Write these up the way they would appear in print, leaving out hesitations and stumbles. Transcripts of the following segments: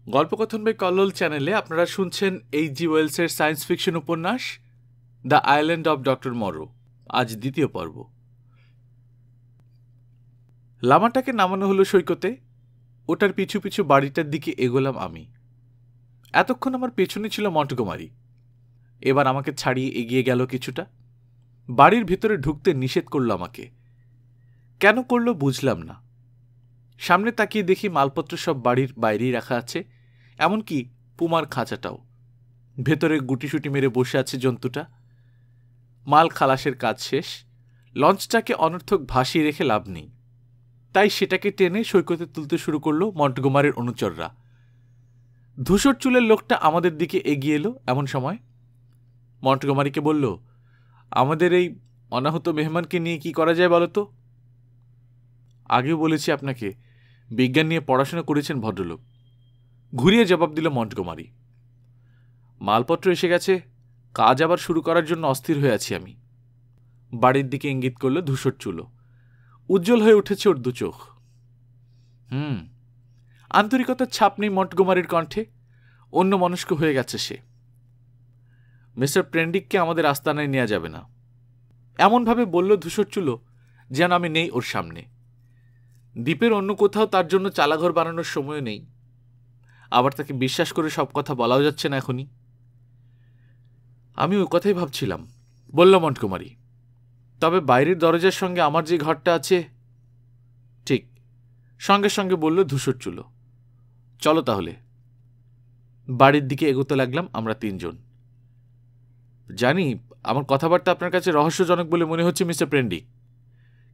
গল্পকথন by Kallol চ্যানেলে আপনারা শুনছেন এইচজি ওয়েলসের সায়েন্স ফিকশন উপন্যাস দ্য আইল্যান্ড অব ডক্টর মরো। আজ দ্বিতীয় পর্ব। লামাটাকে নামানো হলো সৈকতে। ওটার পিছু পিছু বাড়িটার দিকে এগোলাম আমি। এতক্ষণ আমার পেছনে ছিল মন্টগোমারি। এবার আমাকে ছাড়িয়ে এগিয়ে গেল কিছুটা। বাড়ির ভিতরে ঢুকতে নিষেধ করল আমাকে। কেন করল বুঝলাম না। সামনে তাকিয়ে দেখি মালপত্র সব বাড়ির বাইরেই রাখা আছে, এমনকি পুমার খাঁচাটাও। ভেতরে গুটিসুটি মেরে বসে আছে জন্তুটা। মাল খালাসের কাজ শেষ। লঞ্চটাকে অনর্থক ভাসিয়ে রেখে লাভ নেই, তাই সেটাকে টেনে সৈকতে তুলতে শুরু করলো মন্টগোমারির অনুচররা। ধূসর চুলের লোকটা আমাদের দিকে এগিয়ে এলো। এমন সময় মন্টগোমারিকে বলল, আমাদের এই অনাহত মেহমানকে নিয়ে কি করা যায় বলো তো? আগেও বলেছি আপনাকে, বিজ্ঞান নিয়ে পড়াশোনা করেছেন ভদ্রলোক। ঘুরিয়ে জবাব দিল মন্টগোমারি। মালপত্র এসে গেছে, কাজ আবার শুরু করার জন্য অস্থির হয়ে আছি আমি। বাড়ির দিকে ইঙ্গিত করল ধূসর চুলো। উজ্জ্বল হয়ে উঠেছে ওর দু চোখ। আন্তরিকতার ছাপ নেই মন্টগোমারির কণ্ঠে। অন্য মনস্ক হয়ে গেছে সে। মিস্টার প্রেন্ডিককে আমাদের আস্তানায় নেওয়া যাবে না, এমনভাবে বলল ধূসর চুলো যেন আমি নেই ওর সামনে। দ্বীপের অন্য কোথাও তার জন্য চালাঘর বানানোর সময় নেই। আবার তাকে বিশ্বাস করে সব কথা বলাও যাচ্ছে না এখনই। আমি ওই কথাই ভাবছিলাম, বলল মন্টগোমারি। তবে বাইরের দরজার সঙ্গে আমার যে ঘরটা আছে। ঠিক, সঙ্গে সঙ্গে বলল ধূসর চুলো। চলো তাহলে। বাড়ির দিকে এগোতে লাগলাম আমরা তিনজন। জানি আমার কথাবার্তা আপনার কাছে রহস্যজনক বলে মনে হচ্ছে মিস্টার প্রেন্ডিক,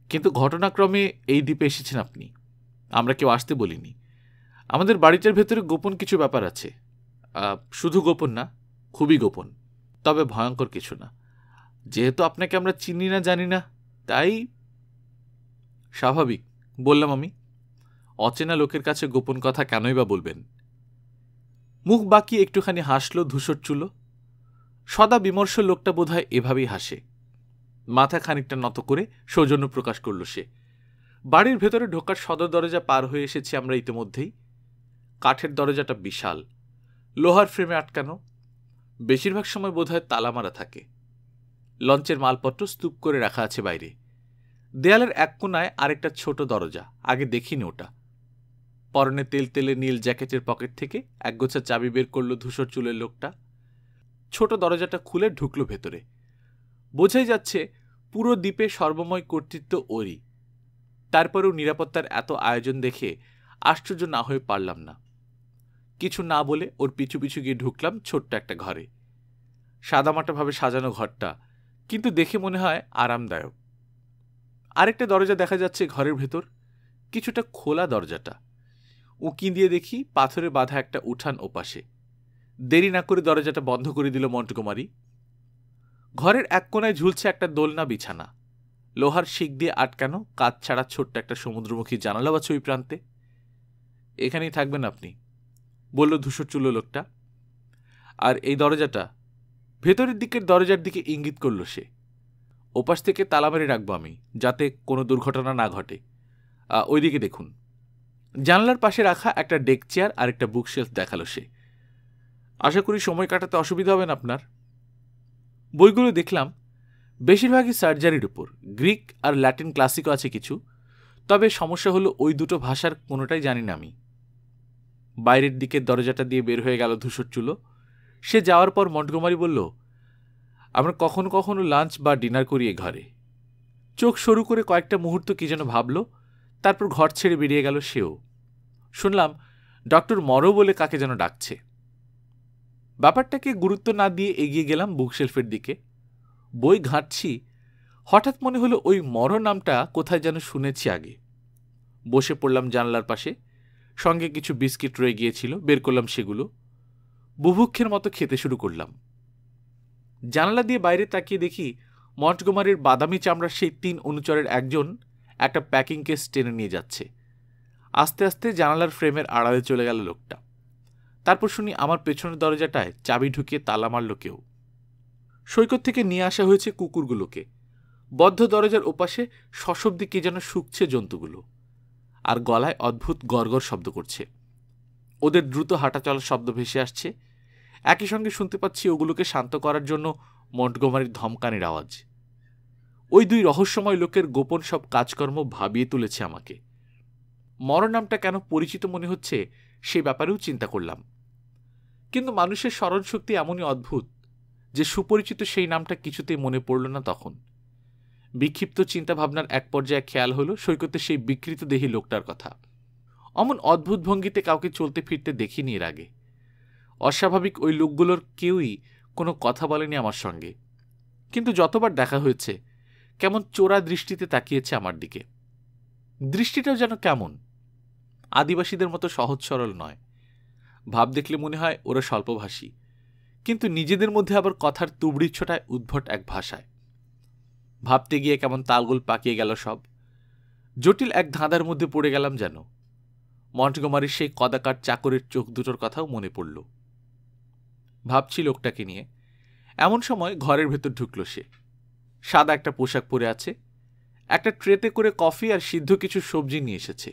কিন্তু ঘটনাক্রমে এই দ্বীপে এসেছেন আপনি, আমরা কেউ আসতে বলিনি। আমাদের বাড়িটার ভেতরে গোপন কিছু ব্যাপার আছে। শুধু গোপন না, খুবই গোপন, তবে ভয়ঙ্কর কিছু না। যেহেতু আপনাকে আমরা চিনি না, জানি না, তাই স্বাভাবিক বললাম আমি। অচেনা লোকের কাছে গোপন কথা কেনই বা বলবেন? মুখ বাকি একটুখানি হাসল ধূসর চুলো। সদা বিমর্ষ লোকটা বোধহয় এভাবেই হাসে। মাথা খানিকটা নত করে সৌজন্য প্রকাশ করল সে। বাড়ির ভেতরে ঢোকার সদর দরজা পার হয়ে এসেছি আমরা ইতিমধ্যেই। কাঠের দরজাটা বিশাল, লোহার ফ্রেমে আটকানো। বেশিরভাগ সময় বোধহয় তালা মারা থাকে। লঞ্চের মালপত্র স্তূপ করে রাখা আছে বাইরে। দেয়ালের এক কোনায় আরেকটা ছোট দরজা, আগে দেখিনি ওটা। পরনে তেল তেলে নীল জ্যাকেটের পকেট থেকে একগোছা চাবি বের করল ধূসর চুলের লোকটা। ছোট দরজাটা খুলে ঢুকল ভেতরে। বোঝাই যাচ্ছে পুরো দ্বীপে সর্বময় কর্তৃত্ব ওরই। তারপরেও নিরাপত্তার এত আয়োজন দেখে আশ্চর্য না হয়ে পারলাম না। কিছু না বলে ওর পিছু পিছু গিয়ে ঢুকলাম ছোট্ট একটা ঘরে। সাদামাটাভাবে সাজানো ঘরটা, কিন্তু দেখে মনে হয় আরামদায়ক। আরেকটা দরজা দেখা যাচ্ছে ঘরের ভেতর, কিছুটা খোলা দরজাটা। উঁকি দিয়ে দেখি পাথরে বাঁধা একটা উঠান ওপাশে। দেরি না করে দরজাটা বন্ধ করে দিল মন্টগোমারি। ঘরের এক কোনায় ঝুলছে একটা দোলনা বিছানা। লোহার শিক দিয়ে আটকানো কাজ ছাড়া ছোট্ট একটা সমুদ্রমুখী জানালা আছে ওই প্রান্তে। এখানেই থাকবেন আপনি, বলল ধূসর চুলো লোকটা। আর এই দরজাটা, ভেতরের দিকের দরজার দিকে ইঙ্গিত করল সে। ওপাশ থেকে তালা মেরে রাখবো আমি, যাতে কোনো দুর্ঘটনা না ঘটে। ওইদিকে দেখুন। জানলার পাশে রাখা একটা ডেক চেয়ার আর একটা বুকশেলফ দেখালো সে। আশা করি সময় কাটাতে অসুবিধা হবে না আপনার। বইগুলো দেখলাম, বেশিরভাগই সার্জারির উপর। গ্রিক আর ল্যাটিন ক্লাসিকও আছে কিছু, তবে সমস্যা হলো ওই দুটো ভাষার কোনোটাই জানি না আমি। বাইরের দিকের দরজাটা দিয়ে বের হয়ে গেল ধূসর চুলো। সে যাওয়ার পর মন্টগোমারি বলল, আমরা কখনো কখনো লাঞ্চ বা ডিনার করি এ ঘরে। চোখ সরু করে কয়েকটা মুহূর্ত কি যেন ভাবল, তারপর ঘর ছেড়ে বেরিয়ে গেল সেও। শুনলাম ডক্টর মরো বলে কাকে যেন ডাকছে। ব্যাপারটাকে গুরুত্ব না দিয়ে এগিয়ে গেলাম বুকশেলফের দিকে। বই ঘাঁটছি, হঠাৎ মনে হলো ওই মরো নামটা কোথায় যেন শুনেছি আগে। বসে পড়লাম জানলার পাশে। সঙ্গে কিছু বিস্কিট রয়ে গিয়েছিল, বের করলাম সেগুলো। বুভুক্ষের মতো খেতে শুরু করলাম। জানালা দিয়ে বাইরে তাকিয়ে দেখি মন্টগোমারির বাদামি চামড়ার সেই 3 অনুচরের একজন একটা প্যাকিং কেস টেনে নিয়ে যাচ্ছে। আস্তে আস্তে জানালার ফ্রেমের আড়ালে চলে গেল লোকটা। তারপর শুনি আমার পেছনের দরজাটায় চাবি ঢুকিয়ে তালা মারল কেউ। সৈকত থেকে নিয়ে আসা হয়েছে কুকুরগুলোকে। বদ্ধ দরজার ওপাশে সশব্দে কে যেন শুকছে জন্তুগুলো, আর গলায় অদ্ভুত গড়গড় শব্দ করছে। ওদের দ্রুত হাঁটা চলার শব্দ ভেসে আসছে। একই সঙ্গে শুনতে পাচ্ছি ওগুলোকে শান্ত করার জন্য মন্টগোমারির ধমকানির আওয়াজ। ওই দুই রহস্যময় লোকের গোপন সব কাজকর্ম ভাবিয়ে তুলেছে আমাকে। মরো নামটা কেন পরিচিত মনে হচ্ছে সে ব্যাপারেও চিন্তা করলাম। কিন্তু মানুষের স্মরণশক্তি এমনই অদ্ভুত যে সুপরিচিত সেই নামটা কিছুতেই মনে পড়ল না তখন। বিক্ষিপ্ত চিন্তাভাবনার এক পর্যায়ে খেয়াল হলো সৈকতে সেই বিকৃত দেহী লোকটার কথা। অমন অদ্ভুত ভঙ্গিতে কাউকে চলতে ফিরতে দেখিনি এর আগে। অস্বাভাবিক ওই লোকগুলোর কেউই কোনো কথা বলেনি আমার সঙ্গে, কিন্তু যতবার দেখা হয়েছে কেমন চোরা দৃষ্টিতে তাকিয়েছে আমার দিকে। দৃষ্টিটাও যেন কেমন, আদিবাসীদের মতো সহজ সরল নয়। ভাব দেখলে মনে হয় ওরা স্বল্পভাষী, কিন্তু নিজেদের মধ্যে আবার কথার তুবড়িচ্ছটায় উদ্ভট এক ভাষায়। ভাবতে গিয়ে কেমন তালগোল পাকিয়ে গেল সব। জটিল এক ধাঁধার মধ্যে পড়ে গেলাম যেন। মন্টগোমারির সেই কদাকার চাকরের চোখ দুটোর কথাও মনে পড়ল। ভাবছি লোকটাকে নিয়ে। এমন সময় ঘরের ভেতর ঢুকল সে। সাদা একটা পোশাক পরে আছে, একটা ট্রেতে করে কফি আর সিদ্ধ কিছু সবজি নিয়ে এসেছে।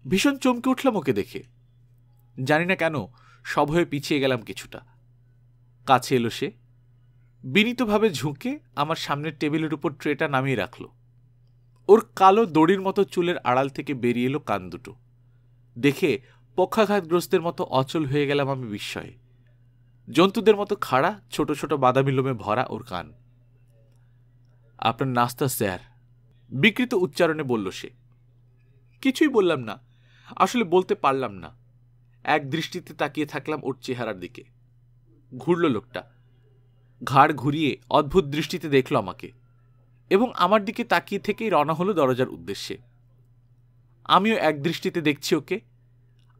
ভীষণ চমকে উঠলাম ওকে দেখে। জানি না কেন সব হয়ে পিছিয়ে গেলাম কিছুটা। কাছে এলো সে, বিনীতভাবে ঝুঁকে আমার সামনের টেবিলের উপর ট্রেটা নামিয়ে রাখল। ওর কালো দড়ির মতো চুলের আড়াল থেকে বেরিয়ে এলো কান দুটো। দেখে পক্ষাঘাতগ্রস্তের মতো অচল হয়ে গেলাম আমি বিস্ময়ে। জন্তুদের মতো খাড়া, ছোট ছোট বাদামি লোমে ভরা ওর কান। আপনার নাস্তা স্যার, বিকৃত উচ্চারণে বলল সে। কিছুই বললাম না, আসলে বলতে পারলাম না। এক দৃষ্টিতে তাকিয়ে থাকলাম ওর চেহারার দিকে। ঘুরল লোকটা, ঘাড় ঘুরিয়ে অদ্ভুত দৃষ্টিতে দেখল আমাকে এবং আমার দিকে তাকিয়ে থেকেই রওনা হলো দরজার উদ্দেশ্যে। আমিও এক দৃষ্টিতে দেখছি ওকে,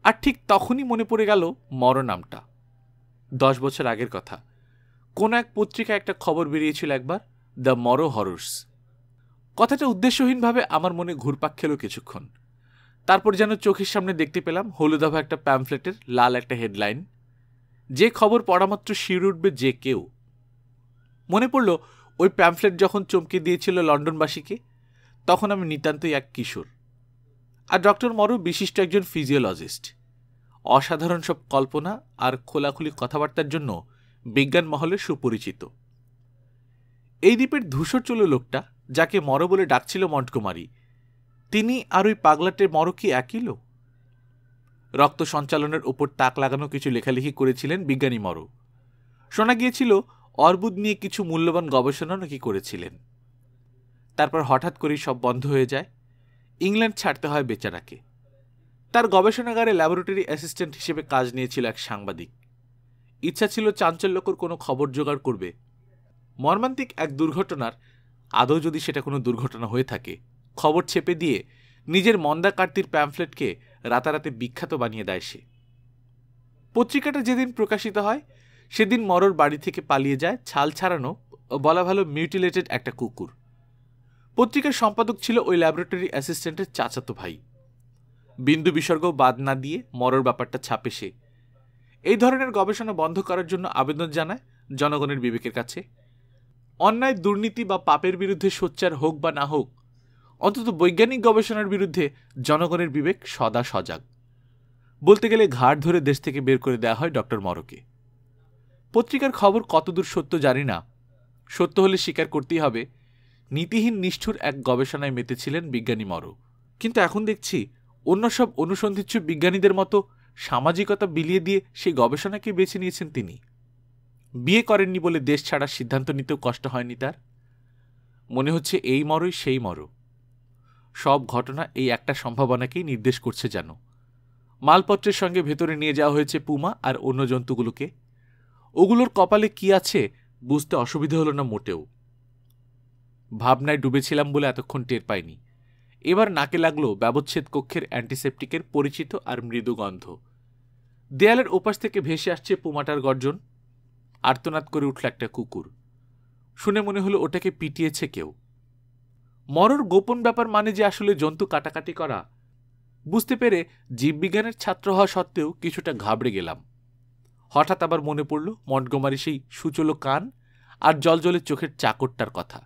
আর ঠিক তখনই মনে পড়ে গেল মরো নামটা। 10 বছর আগের কথা। কোন এক পত্রিকায় একটা খবর বেরিয়েছিল একবার, দ্য মরো হরর্স। কথাটা উদ্দেশ্যহীনভাবে আমার মনে ঘুরপাক খেল কিছুক্ষণ। তারপর যেন চোখের সামনে দেখতে পেলাম হলুদাভা একটা প্যামফ্লেটের লাল একটা হেডলাইন, যে খবর পড়ামাত্র শিউরে উঠবে যে কেউ। মনে পড়ল ওই প্যামফ্লেট যখন চমকে দিয়েছিল লন্ডনবাসীকে, তখন আমি নিতান্তই এক কিশোর। আর ডক্টর মরো বিশিষ্ট একজন ফিজিওলজিস্ট। অসাধারণ সব কল্পনা আর খোলাখুলি কথাবার্তার জন্য বিজ্ঞান মহলে সুপরিচিত। এই দ্বীপের ধূসর চুলো লোকটা, যাকে মরো বলে ডাকছিল মন্টগোমারি, তিনি আর ওই পাগলাটে মরো কি একই লোক? রক্ত সঞ্চালনের ওপর তাক লাগানো কিছু লেখালেখি করেছিলেন বিজ্ঞানী মরো। শোনা গিয়েছিল অর্বুদ নিয়ে কিছু মূল্যবান গবেষণা নাকি করেছিলেন। তারপর হঠাৎ করেই সব বন্ধ হয়ে যায়। ইংল্যান্ড ছাড়তে হয় বেচারাকে। তার গবেষণাগারে ল্যাবরেটরি অ্যাসিস্ট্যান্ট হিসেবে কাজ নিয়েছিল এক সাংবাদিক। ইচ্ছা ছিল চাঞ্চল্যকর কোনো খবর জোগাড় করবে। মর্মান্তিক এক দুর্ঘটনার, আদৌ যদি সেটা কোনো দুর্ঘটনা হয়ে থাকে, খবর ছেপে দিয়ে নিজের মন্দা কার্তির প্যামফ্লেটকে রাতারাতি বিখ্যাত বানিয়ে দেয় সে। পত্রিকাটা যেদিন প্রকাশিত হয় সেদিন মরোর বাড়ি থেকে পালিয়ে যায় ছাল ছাড়ানো, বলা ভালো মিউটিলেটেড একটা কুকুর। পত্রিকার সম্পাদক ছিল ওই ল্যাবরেটরি অ্যাসিস্ট্যান্টের চাচাতো ভাই। বিন্দু বিসর্গ বাদ না দিয়ে মরোর ব্যাপারটা ছাপে সে। এই ধরনের গবেষণা বন্ধ করার জন্য আবেদন জানায় জনগণের বিবেকের কাছে। অন্যায়, দুর্নীতি বা পাপের বিরুদ্ধে সোচ্চার হোক বা না হোক, অন্তত বৈজ্ঞানিক গবেষণার বিরুদ্ধে জনগণের বিবেক সদা সজাগ। বলতে গেলে ঘাড় ধরে দেশ থেকে বের করে দেওয়া হয় ডক্টর মরোকে। পত্রিকার খবর কতদূর সত্য জানি না, সত্য হলে স্বীকার করতেই হবে নীতিহীন নিষ্ঠুর এক গবেষণায় মেতেছিলেন বিজ্ঞানী মরো। কিন্তু এখন দেখছি অন্য সব অনুসন্ধিৎসু বিজ্ঞানীদের মতো সামাজিকতা বিলিয়ে দিয়ে সেই গবেষণাকে বেছে নিয়েছেন তিনি। বিয়ে করেননি বলে দেশ ছাড়ার সিদ্ধান্ত নিতেও কষ্ট হয়নি তার। মনে হচ্ছে এই মরোই সেই মরো। সব ঘটনা এই একটা সম্ভাবনাকেই নির্দেশ করছে যেন। মালপত্রের সঙ্গে ভেতরে নিয়ে যাওয়া হয়েছে পুমা আর অন্য জন্তুগুলোকে। ওগুলোর কপালে কি আছে বুঝতে অসুবিধা হলো না মোটেও। ভাবনায় ডুবেছিলাম বলে এতক্ষণ টের পাইনি। এবার নাকে লাগলো ব্যবচ্ছেদ কক্ষের অ্যান্টিসেপটিকের পরিচিত আর মৃদু গন্ধ। দেয়ালের ওপাশ থেকে ভেসে আসছে পুমাটার গর্জন। আর্তনাদ করে উঠল একটা কুকুর। শুনে মনে হলো ওটাকে পিটিয়েছে কেউ। মরোর গোপন ব্যাপার মানে যে আসলে জন্তু কাটাকাটি করা, বুঝতে পেরে জীববিজ্ঞানের ছাত্র হওয়া সত্ত্বেও কিছুটা ঘাবড়ে গেলাম। হঠাৎ আবার মনে পড়ল মন্টগোমারি সেই সুচলো কান আর জলজলে চোখের চাকরটার কথা।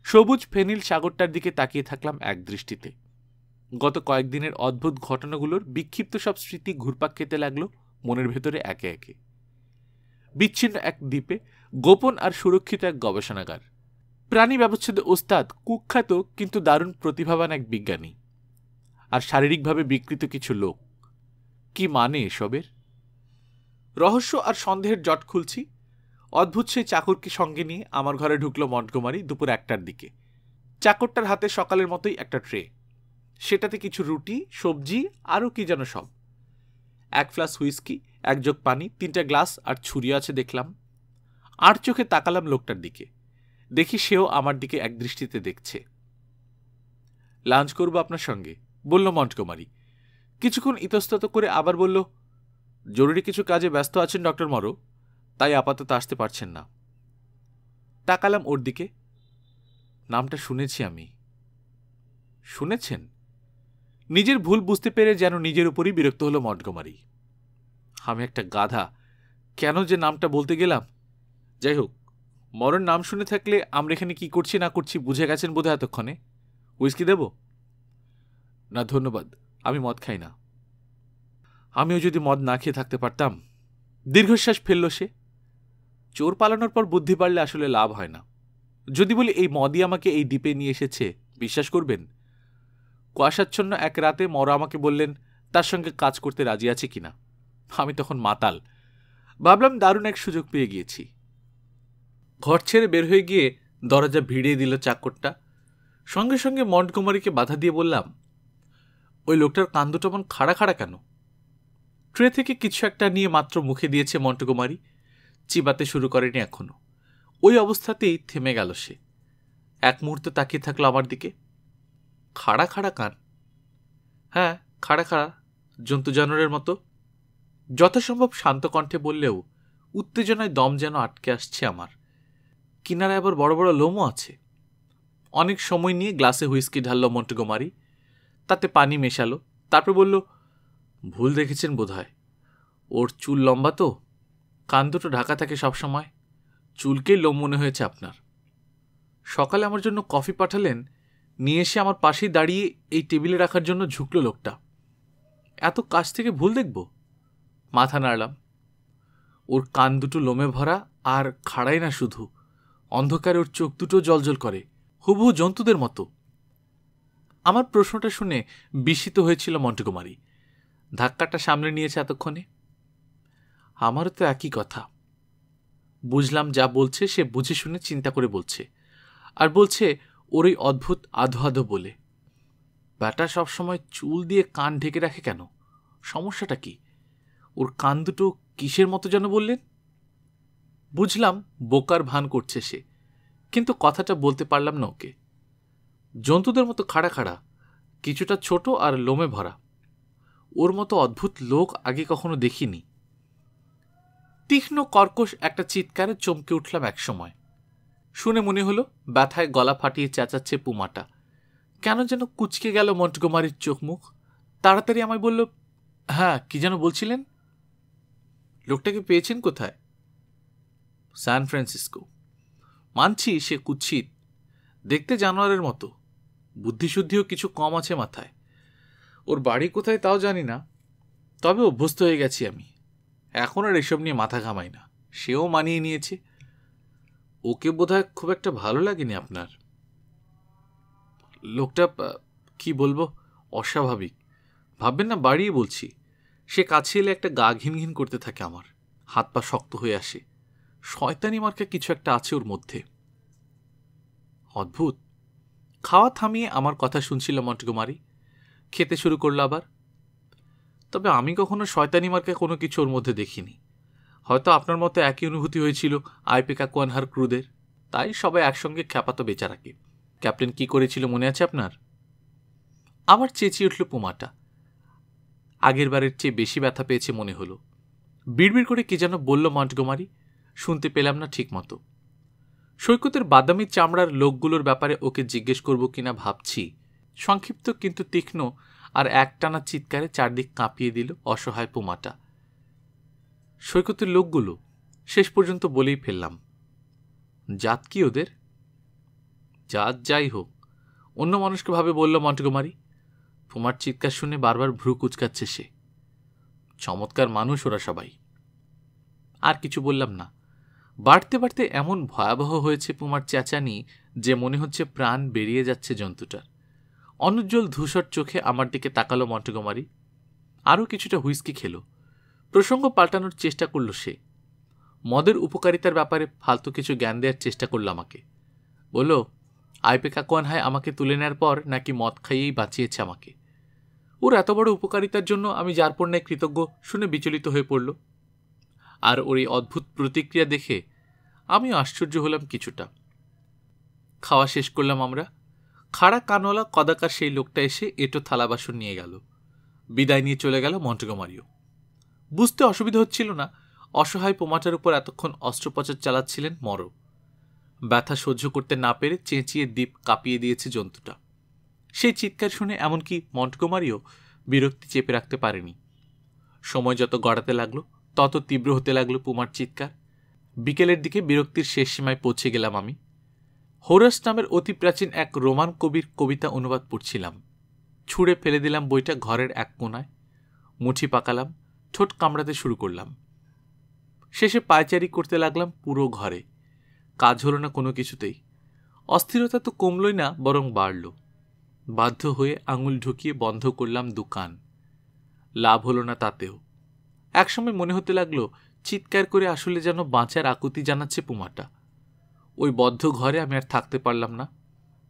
সবুজ ফেনিল সাগরটার দিকে তাকিয়ে থাকলাম এক দৃষ্টিতে। গত কয়েকদিনের অদ্ভুত ঘটনাগুলোর বিক্ষিপ্ত সব স্মৃতি ঘুরপাক খেতে লাগলো মনের ভেতরে একে একে। বিচ্ছিন্ন এক দ্বীপে গোপন আর সুরক্ষিত এক গবেষণাগার, প্রাণী ব্যবচ্ছেদে ওস্তাদ, কুখ্যাত কিন্তু দারুণ প্রতিভাবান এক বিজ্ঞানী, আর শারীরিকভাবে বিকৃত কিছু লোক। কি মানে এসবের? রহস্য আর সন্দেহের জট খুলছি। অদ্ভুত সেই চাকরকে সঙ্গে নিয়ে আমার ঘরে ঢুকলো মন্টগোমারি দুপুর 1টার দিকে। চাকরটার হাতে সকালের মতোই একটা ট্রে, সেটাতে কিছু রুটি, সবজি, আরও কি যেন সব। 1 ফ্লাস্ক হুইস্কি, 1 জগ পানি, 3টা গ্লাস আর ছুরি আছে দেখলাম। আর চোখে তাকালাম লোকটার দিকে, দেখি সেও আমার দিকে এক দৃষ্টিতে দেখছে। লাঞ্চ করবো আপনার সঙ্গে, বলল মন্টগোমারি। কিছুক্ষণ ইতস্তত করে আবার বলল, জরুরি কিছু কাজে ব্যস্ত আছেন ডক্টর মরো, তাই আপাতত আসতে পারছেন না। তাকালাম ওর দিকে। নামটা শুনেছি আমি। শুনেছেন? নিজের ভুল বুঝতে পেরে যেন নিজের উপরই বিরক্ত হলো মন্টগোমারি। আমি একটা গাধা, কেন যে নামটা বলতে গেলাম। যাই হোক, মরণ নাম শুনে থাকলে আমরা এখানে কি করছি না করছি বুঝে গেছেন বোধহয় এতক্ষণে। হুইস্কি দেব? না ধন্যবাদ, আমি মদ খাই না। আমিও যদি মদ না খেয়ে থাকতে পারতাম। দীর্ঘশ্বাস ফেলল সে। চোর পালানোর পর বুদ্ধি পারলে আসলে লাভ হয় না। যদি বলি এই মদই আমাকে এই দ্বীপে নিয়ে এসেছে, বিশ্বাস করবেন? কুয়াশাচ্ছন্ন এক রাতে মরা আমাকে বললেন তার সঙ্গে কাজ করতে রাজি আছে কিনা। আমি তখন মাতাল, ভাবলাম দারুণ এক সুযোগ পেয়ে গিয়েছি। ঘর ছেড়ে বের হয়ে গিয়ে দরজা ভিড়িয়ে দিল চাকরটা। সঙ্গে সঙ্গে মন্টগোমারিকে বাধা দিয়ে বললাম, ওই লোকটার কান দুটো মন খাড়া খাড়া কেন? ট্রে থেকে কিছু একটা নিয়ে মাত্র মুখে দিয়েছে মন্টগোমারি, চিবাতে শুরু করেনি এখনো। ওই অবস্থাতেই থেমে গেল সে। এক মুহূর্তে তাকিয়ে থাকলো আমার দিকে। খাড়া খাড়া কান? হ্যাঁ, খাড়া খাড়া, জন্তু জানোয়ারের মতো। যথাসম্ভব শান্ত কণ্ঠে বললেও উত্তেজনায় দম যেন আটকে আসছে আমার। কিনারায় আবার বড় বড় লোমও আছে। অনেক সময় নিয়ে গ্লাসে হুইস্কি ঢালল মন্টগোমারি, তাতে পানি মেশালো, তারপর বলল, ভুল দেখেছেন বোধহয়। ওর চুল লম্বা তো, কান দুটো ঢাকা থাকে সবসময়, চুলকেই লোম মনে হয়েছে আপনার। সকালে আমার জন্য কফি পাঠালেন, নিয়ে এসে আমার পাশেই দাঁড়িয়ে এই টেবিলে রাখার জন্য ঝুঁকল লোকটা। এত কাছ থেকে ভুল দেখব? মাথা নাড়লাম। ওর কান দুটো লোমে ভরা, আর খাড়াই না শুধু, অন্ধকারে ওর চোখ দুটো জ্বলজ্বল করে, হুবহু জন্তুদের মতো। আমার প্রশ্নটা শুনে বিস্মিত হয়েছিল মন্টগোমারি। ধাক্কাটা সামলে নিয়েছে এতক্ষণে। আমারও তো একই কথা। বুঝলাম যা বলছে সে বুঝে শুনে চিন্তা করে বলছে, আর বলছে ওর এই অদ্ভুত আধো আধো বলে। ব্যাটা সবসময় চুল দিয়ে কান ঢেকে রাখে কেন? সমস্যাটা কি? ওর কান দুটো কিসের মতো যেন বললেন? বুঝলাম বোকার ভান করছে সে, কিন্তু কথাটা বলতে পারলাম না ওকে। জন্তুদের মতো খাড়া খাড়া, কিছুটা ছোট আর লোমে ভরা। ওর মতো অদ্ভুত লোক আগে কখনো দেখিনি। তীক্ষ্ণ কর্কশ একটা চিৎকারে চমকে উঠলাম একসময়। শুনে মনে হলো ব্যথায় গলা ফাটিয়ে চেঁচাচ্ছে পুমাটা। কেন যেন কুচকে গেল মন্টগোমারির চোখ মুখ। তাড়াতাড়ি আমায় বলল, হ্যাঁ, কি যেন বলছিলেন? লোকটাকে পেয়েছেন কোথায়? San Francisco. মানছি সে কুৎসিত, দেখতে জানোয়ারের মতো, বুদ্ধিশুদ্ধিও কিছু কম আছে মাথায়। ওর বাড়ি কোথায় তাও জানি না, তবে অভ্যস্ত হয়ে গেছি আমি। এখন আর এসব নিয়ে মাথা ঘামাই না, সেও মানিয়ে নিয়েছে। ওকে বোধহয় খুব একটা ভালো লাগেনি আপনার। লোকটা কি বলবো, অস্বাভাবিক। ভাববেন না বাড়িয়ে বলছি। সে কাছে এলে একটা গা ঘিন ঘিন করতে থাকে আমার, হাত পা শক্ত হয়ে আসে। শয়তানি মার্কা কিছু একটা আছে ওর মধ্যে। অদ্ভুত। খাওয়া থামিয়ে আমার কথা শুনছিল মন্টগোমারি। খেতে শুরু করলো আবার। তবে আমি কখনো শয়তানি মার্কা কোনো কিছু ওর মধ্যে দেখিনি। হয়তো আপনার মতো একই অনুভূতি হয়েছিল আইপেকা কোয়ানহার ক্রুদের, তাই সবাই একসঙ্গে খ্যাপাতো বেচারাকে। ক্যাপ্টেন কি করেছিল মনে আছে আপনার? আবার চেঁচিয়ে উঠল পুমাটা। আগের বারের চেয়ে বেশি ব্যথা পেয়েছে মনে হলো। বিড়বিড় করে কি যেন বলল মন্টগোমারি, শুনতে পেলাম না ঠিক মতো। সৈকতের বাদামি চামড়ার লোকগুলোর ব্যাপারে ওকে জিজ্ঞেস করব কিনা ভাবছি। সংক্ষিপ্ত কিন্তু তীক্ষ্ণ আর একটানা চিৎকারে চারদিক কাঁপিয়ে দিল অসহায় পুমাটা। সৈকতের লোকগুলো শেষ পর্যন্ত বলেই ফেললাম। জাত কি ওদের? জাত যাই হোক, অন্য মানুষকে ভাবে বলল মন্টগোমারি। পুমার চিৎকার শুনে বারবার ভ্রু কুচকাচ্ছে সে। চমৎকার মানুষ ওরা সবাই। আর কিছু বললাম না। বাড়তে বাড়তে এমন ভয়াবহ হয়েছে পুমার চেঁচানি যে মনে হচ্ছে প্রাণ বেরিয়ে যাচ্ছে জন্তুটার। অনুজ্জ্বল ধূসর চোখে আমার দিকে তাকালো মন্টেগোমারি। আরও কিছুটা হুইস্কি খেল। প্রসঙ্গ পাল্টানোর চেষ্টা করল সে। মদের উপকারিতার ব্যাপারে ফালতু কিছু জ্ঞান দেওয়ার চেষ্টা করল আমাকে। বলল, আইপেকাকোয়ান হায় আমাকে তুলে নেওয়ার পর নাকি মদ খাইয়েই বাঁচিয়েছে আমাকে। ওর এত বড় উপকারিতার জন্য আমি যার পণ্যায় কৃতজ্ঞ শুনে বিচলিত হয়ে পড়ল। আর ওর এই অদ্ভুত প্রতিক্রিয়া দেখে আমিও আশ্চর্য হলাম কিছুটা। খাওয়া শেষ করলাম আমরা। খাড়া কানওয়ালা কদাকার সেই লোকটা এসে এঁটো থালা বাসন নিয়ে গেল। বিদায় নিয়ে চলে গেল মন্টেগোমারিও। বুঝতে অসুবিধা হচ্ছিল না অসহায় পোমাটার উপর এতক্ষণ অস্ত্রোপচার চালাচ্ছিলেন মরো। ব্যথা সহ্য করতে না পেরে চেঁচিয়ে দ্বীপ কাঁপিয়ে দিয়েছে জন্তুটা। সেই চিৎকার শুনে এমনকি মন্টেগোমারিও বিরক্তি চেপে রাখতে পারেনি। সময় যত গড়াতে লাগলো তত তীব্র হতে লাগলো পুমার চিৎকার। বিকেলের দিকে বিরক্তির শেষ সীমায় পৌঁছে গেলাম আমি। হোরাস নামের অতি প্রাচীন এক রোমান কবির কবিতা অনুবাদ পড়ছিলাম। ছুঁড়ে ফেলে দিলাম বইটা ঘরের এক কোণায়। মুঠি পাকালাম, ঠোঁট কামড়াতে শুরু করলাম। শেষে পায়চারি করতে লাগলাম পুরো ঘরে। কাজ হলো না কোনো কিছুতেই। অস্থিরতা তো কমলই না, বরং বাড়ল। বাধ্য হয়ে আঙুল ঢুকিয়ে বন্ধ করলাম দোকান। লাভ হলো না তাতেও। একসময় মনে হতে লাগলো চিৎকার করে আসলে যেন বাঁচার আকুতি জানাচ্ছে পুমাটা। ওই বদ্ধ ঘরে আমি আর থাকতে পারলাম না।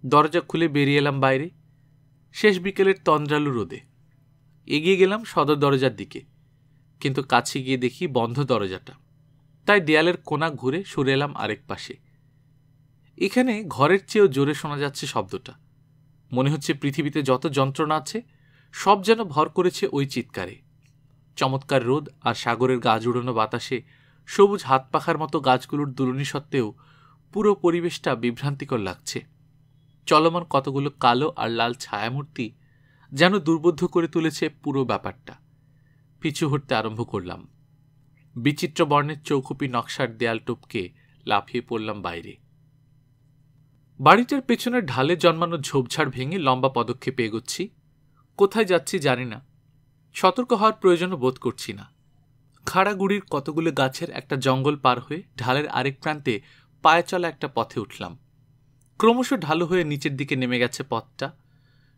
দরজা খুলে বেরিয়ে এলাম বাইরে। শেষ বিকেলের তন্দ্রালু রোদে। এগিয়ে গেলাম সদর দরজার দিকে, কিন্তু কাছে গিয়ে দেখি বন্ধ দরজাটা। তাই দেয়ালের কোণা ঘুরে সরে এলাম আরেক পাশে। এখানে ঘরের চেয়েও জোরে শোনা যাচ্ছে শব্দটা। মনে হচ্ছে পৃথিবীতে যত যন্ত্রণা আছে সব যেন ভর করেছে ওই চিৎকারে। চমৎকার রোদ আর সাগরের গা জুড়ানো বাতাসে সবুজ হাত পাখার মতো গাছগুলোর দুলুনি সত্ত্বেও পুরো পরিবেশটা বিভ্রান্তিকর লাগছে। চলমান কতগুলো কালো আর লাল ছায়ামূর্তি যেন দুর্বোধ্য করে তুলেছে পুরো ব্যাপারটা। পিছু হটতে আরম্ভ করলাম। বিচিত্র বর্ণের চৌখুপি নকশার দেয়াল টপকে লাফিয়ে পড়লাম বাইরে। বাড়িটার পেছনের ঢালে জন্মানো ঝোপঝাড় ভেঙে লম্বা পদক্ষেপে এগোচ্ছি। কোথায় যাচ্ছি জানি না। সতর্ক হওয়ার প্রয়োজনও বোধ করছি না। খাড়াগুড়ির কতগুলো গাছের একটা জঙ্গল পার হয়ে ঢালের আরেক প্রান্তে পায়ে চলা একটা পথে উঠলাম। ক্রমশ ঢালু হয়ে নিচের দিকে নেমে গেছে পথটা।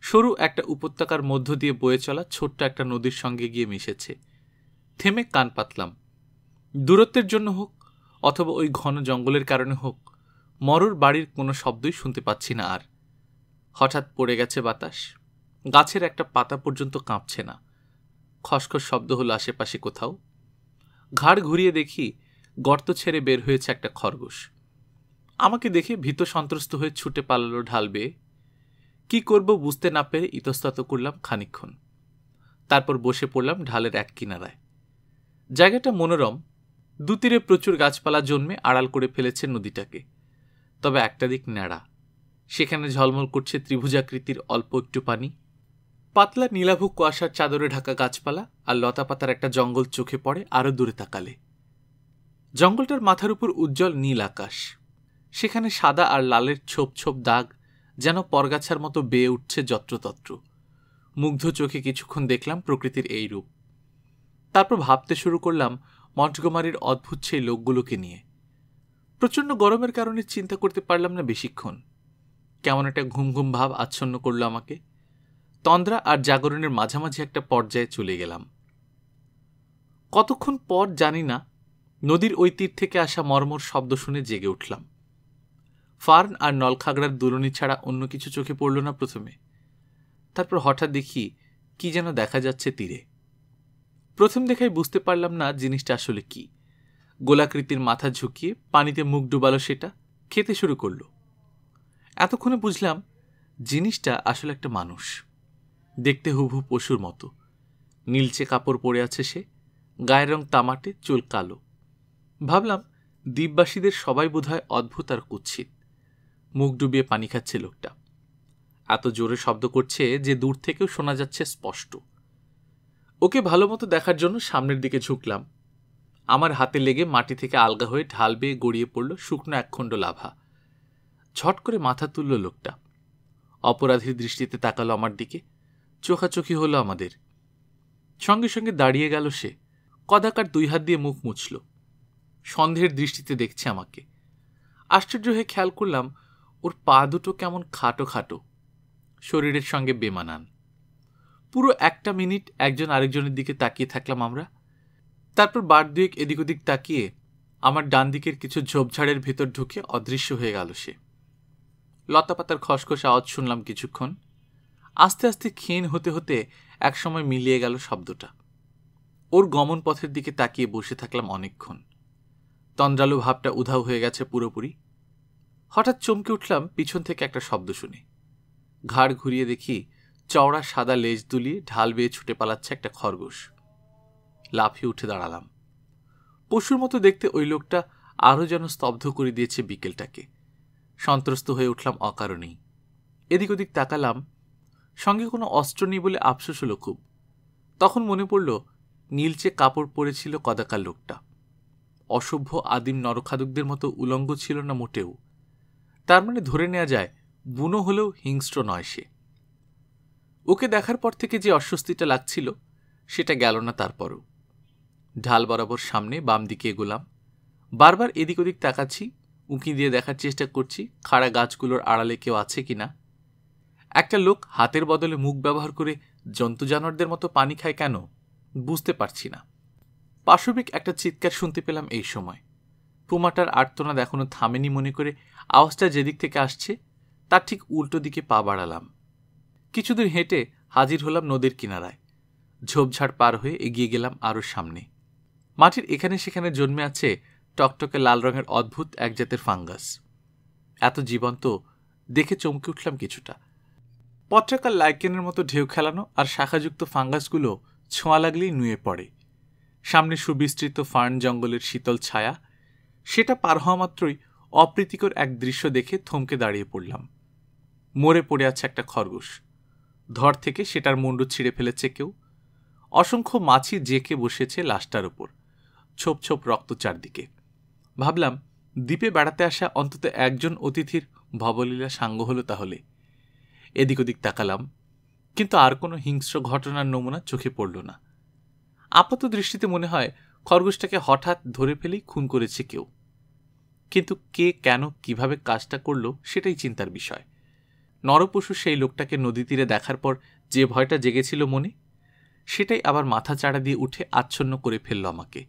সরু একটা উপত্যকার মধ্য দিয়ে বয়ে চলা ছোট্ট একটা নদীর সঙ্গে গিয়ে মিশেছে। থেমে কান পাতলাম। দূরত্বের জন্য হোক অথবা ওই ঘন জঙ্গলের কারণে হোক, মরুর বাড়ির কোনো শব্দই শুনতে পাচ্ছি না আর। হঠাৎ পড়ে গেছে বাতাস। গাছের একটা পাতা পর্যন্ত কাঁপছে না। খসখস শব্দ হলো আশেপাশে কোথাও। ঘাড় ঘুরিয়ে দেখি গর্ত ছেড়ে বের হয়েছে একটা খরগোশ। আমাকে দেখে ভীত সন্ত্রস্ত হয়ে ছুটে পালালো ঢাল বেয়ে। কি করব বুঝতে না পেরে ইতস্তত করলাম খানিকক্ষণ। তারপর বসে পড়লাম ঢালের এক কিনারায়। জায়গাটা মনোরম। দুতীরে প্রচুর গাছপালা জন্মে আড়াল করে ফেলেছে নদীটাকে। তবে একটা দিক ন্যাড়া। সেখানে ঝলমল করছে ত্রিভুজাকৃতির অল্প একটু পানি। পাতলা নীলাভ কুয়াশার চাদরে ঢাকা গাছপালা আর লতাপাতার একটা জঙ্গল চোখে পড়ে আরো দূরে তাকালে। জঙ্গলটার মাথার উপর উজ্জ্বল নীল আকাশ। সেখানে সাদা আর লালের ছোপ ছোপ দাগ যেন পরগাছার মতো বেয়ে উঠছে যত্রতত্র। মুগ্ধ চোখে কিছুক্ষণ দেখলাম প্রকৃতির এই রূপ। তারপর ভাবতে শুরু করলাম মন্টেগোমারির অদ্ভুত সেই লোকগুলোকে নিয়ে। প্রচণ্ড গরমের কারণে চিন্তা করতে পারলাম না বেশিক্ষণ। কেমন একটা ঘুম ঘুম ভাব আচ্ছন্ন করল আমাকে। তন্দ্রা আর জাগরণের মাঝামাঝি একটা পর্যায়ে চলে গেলাম। কতক্ষণ পর জানি না, নদীর ওই তীর থেকে আসা মর্মর শব্দ শুনে জেগে উঠলাম। ফার্ন আর নলখাগড়ার দুলুনি ছাড়া অন্য কিছু চোখে পড়ল না প্রথমে। তারপর হঠাৎ দেখি কি যেন দেখা যাচ্ছে তীরে। প্রথম দেখায় বুঝতে পারলাম না জিনিসটা আসলে কি। গোলাকৃতির মাথা ঝুঁকিয়ে পানিতে মুখ ডুবালো সেটা, খেতে শুরু করল। এতক্ষণে বুঝলাম জিনিসটা আসলে একটা মানুষ। দেখতে হুবহু পশুর মতো। নীলচে কাপড় পরে আছে সে, গায়ের রং তামাটে, চুল কালো। ভাবলাম দ্বীপবাসীদের সবাই বোধহয় অদ্ভুত আর কুৎসিত। মুখ ডুবিয়ে পানি খাচ্ছে লোকটা। এত জোরে শব্দ করছে যে দূর থেকেও শোনা যাচ্ছে স্পষ্ট। ওকে ভালো মতো দেখার জন্য সামনের দিকে ঝুঁকলাম। আমার হাতে লেগে মাটি থেকে আলগা হয়ে ঢাল বেয়ে গড়িয়ে পড়ল শুকনো একখণ্ড লাভা। ঝট করে মাথা তুলল লোকটা। অপরাধীর দৃষ্টিতে তাকালো আমার দিকে। চোখাচোখি হলো আমাদের। সঙ্গে সঙ্গে দাঁড়িয়ে গেল সে, কদাকার 2 হাত দিয়ে মুখ মুছল। সন্দেহের দৃষ্টিতে দেখছে আমাকে। আশ্চর্য হয়ে খেয়াল করলাম ওর পা দুটো কেমন খাটো খাটো, শরীরের সঙ্গে বেমানান। পুরো 1 মিনিট একজন আরেকজনের দিকে তাকিয়ে থাকলাম আমরা। তারপর বার 2 এদিক ওদিক তাকিয়ে আমার ডান দিকের কিছু ঝোপঝাড়ের ভেতর ঢুকে অদৃশ্য হয়ে গেল সে। লতাপাতার খসখস আওয়াজ শুনলাম কিছুক্ষণ। আস্তে আস্তে ক্ষীণ হতে হতে একসময় মিলিয়ে গেল শব্দটা। ওর গমন পথের দিকে তাকিয়ে বসে থাকলাম অনেকক্ষণ। তন্দ্রালু ভাবটা উধাও হয়ে গেছে পুরোপুরি। হঠাৎ চমকে উঠলাম পিছন থেকে একটা শব্দ শুনে। ঘাড় ঘুরিয়ে দেখি চওড়া সাদা লেজ দুলিয়ে ঢাল বেয়ে ছুটে পালাচ্ছে একটা খরগোশ। লাফিয়ে উঠে দাঁড়ালাম। পশুর মতো দেখতে ওই লোকটা আরও যেন স্তব্ধ করে দিয়েছে বিকেলটাকে। সন্ত্রস্ত হয়ে উঠলাম অকারণেই। এদিক ওদিক তাকালাম, সঙ্গে কোনো অস্ত্র নেই বলে আফসোস হলো খুব। তখন মনে পড়ল নীলচে কাপড় পরেছিল কদাকার লোকটা। অসভ্য আদিম নরখাদকদের মতো উলঙ্গ ছিল না মোটেও। তার মানে ধরে নেওয়া যায় বুনো হলেও হিংস্র নয় সে। ওকে দেখার পর থেকে যে অস্বস্তিটা লাগছিল সেটা গেল না তারপরও। ঢাল বরাবর সামনে বাম দিকে এগোলাম। বারবার এদিক ওদিক তাকাচ্ছি, উঁকি দিয়ে দেখার চেষ্টা করছি খাড়া গাছগুলোর আড়ালে কেউ আছে কিনা। একটা লোক হাতের বদলে মুখ ব্যবহার করে জন্তু জানোয়ারদের মতো পানি খায় কেন বুঝতে পারছি না। পাশবিক একটা চিৎকার শুনতে পেলাম এই সময়। পুমাটার আর্তনাদ এখনো থামেনি মনে করে আওয়াজটা যেদিক থেকে আসছে তার ঠিক উল্টো দিকে পা বাড়ালাম। কিছুদূর হেঁটে হাজির হলাম নদীর কিনারায়। ঝোপঝাড় পার হয়ে এগিয়ে গেলাম আরও সামনে। মাটির এখানে সেখানে জন্মে আছে টকটকে লাল রঙের অদ্ভুত এক জাতের ফাঙ্গাস। এত জীবন্ত দেখে চমকে উঠলাম কিছুটা। পত্রাকার লাইকেনের মতো ঢেউ খেলানো আর শাখাযুক্ত ফাঙ্গাসগুলো ছোঁয়া লাগলেই নুয়ে পড়ে। সামনে সুবিস্তৃত ফার্ন জঙ্গলের শীতল ছায়া। সেটা পার হওয়া মাত্রই অপ্রীতিকর এক দৃশ্য দেখে থমকে দাঁড়িয়ে পড়লাম। মরে পড়ে আছে একটা খরগোশ। ধর থেকে সেটার মুন্ডু ছিঁড়ে ফেলেছে কেউ। অসংখ্য মাছি জেঁকে বসেছে লাশটার ওপর, ছোপ ছোপ রক্ত চারদিকে। ভাবলাম দ্বীপে বেড়াতে আসা অন্তত একজন অতিথির ভবলীলা সাঙ্গ হলো তাহলে। এদিক ওদিক তাকালাম, কিন্তু আর কোনো হিংস্র ঘটনার নমুনা চোখে পড়ল না। আপাত দৃষ্টিতে মনে হয় খরগোশটাকে হঠাৎ ধরে ফেলেই খুন করেছে কেউ। কিন্তু কে, কেন, কিভাবে কাজটা করল সেটাই চিন্তার বিষয়। নরপশু সেই লোকটাকে নদী তীরে দেখার পর যে ভয়টা জেগেছিল মনে, সেটাই আবার মাথা চাড়া দিয়ে উঠে আচ্ছন্ন করে ফেলল আমাকে।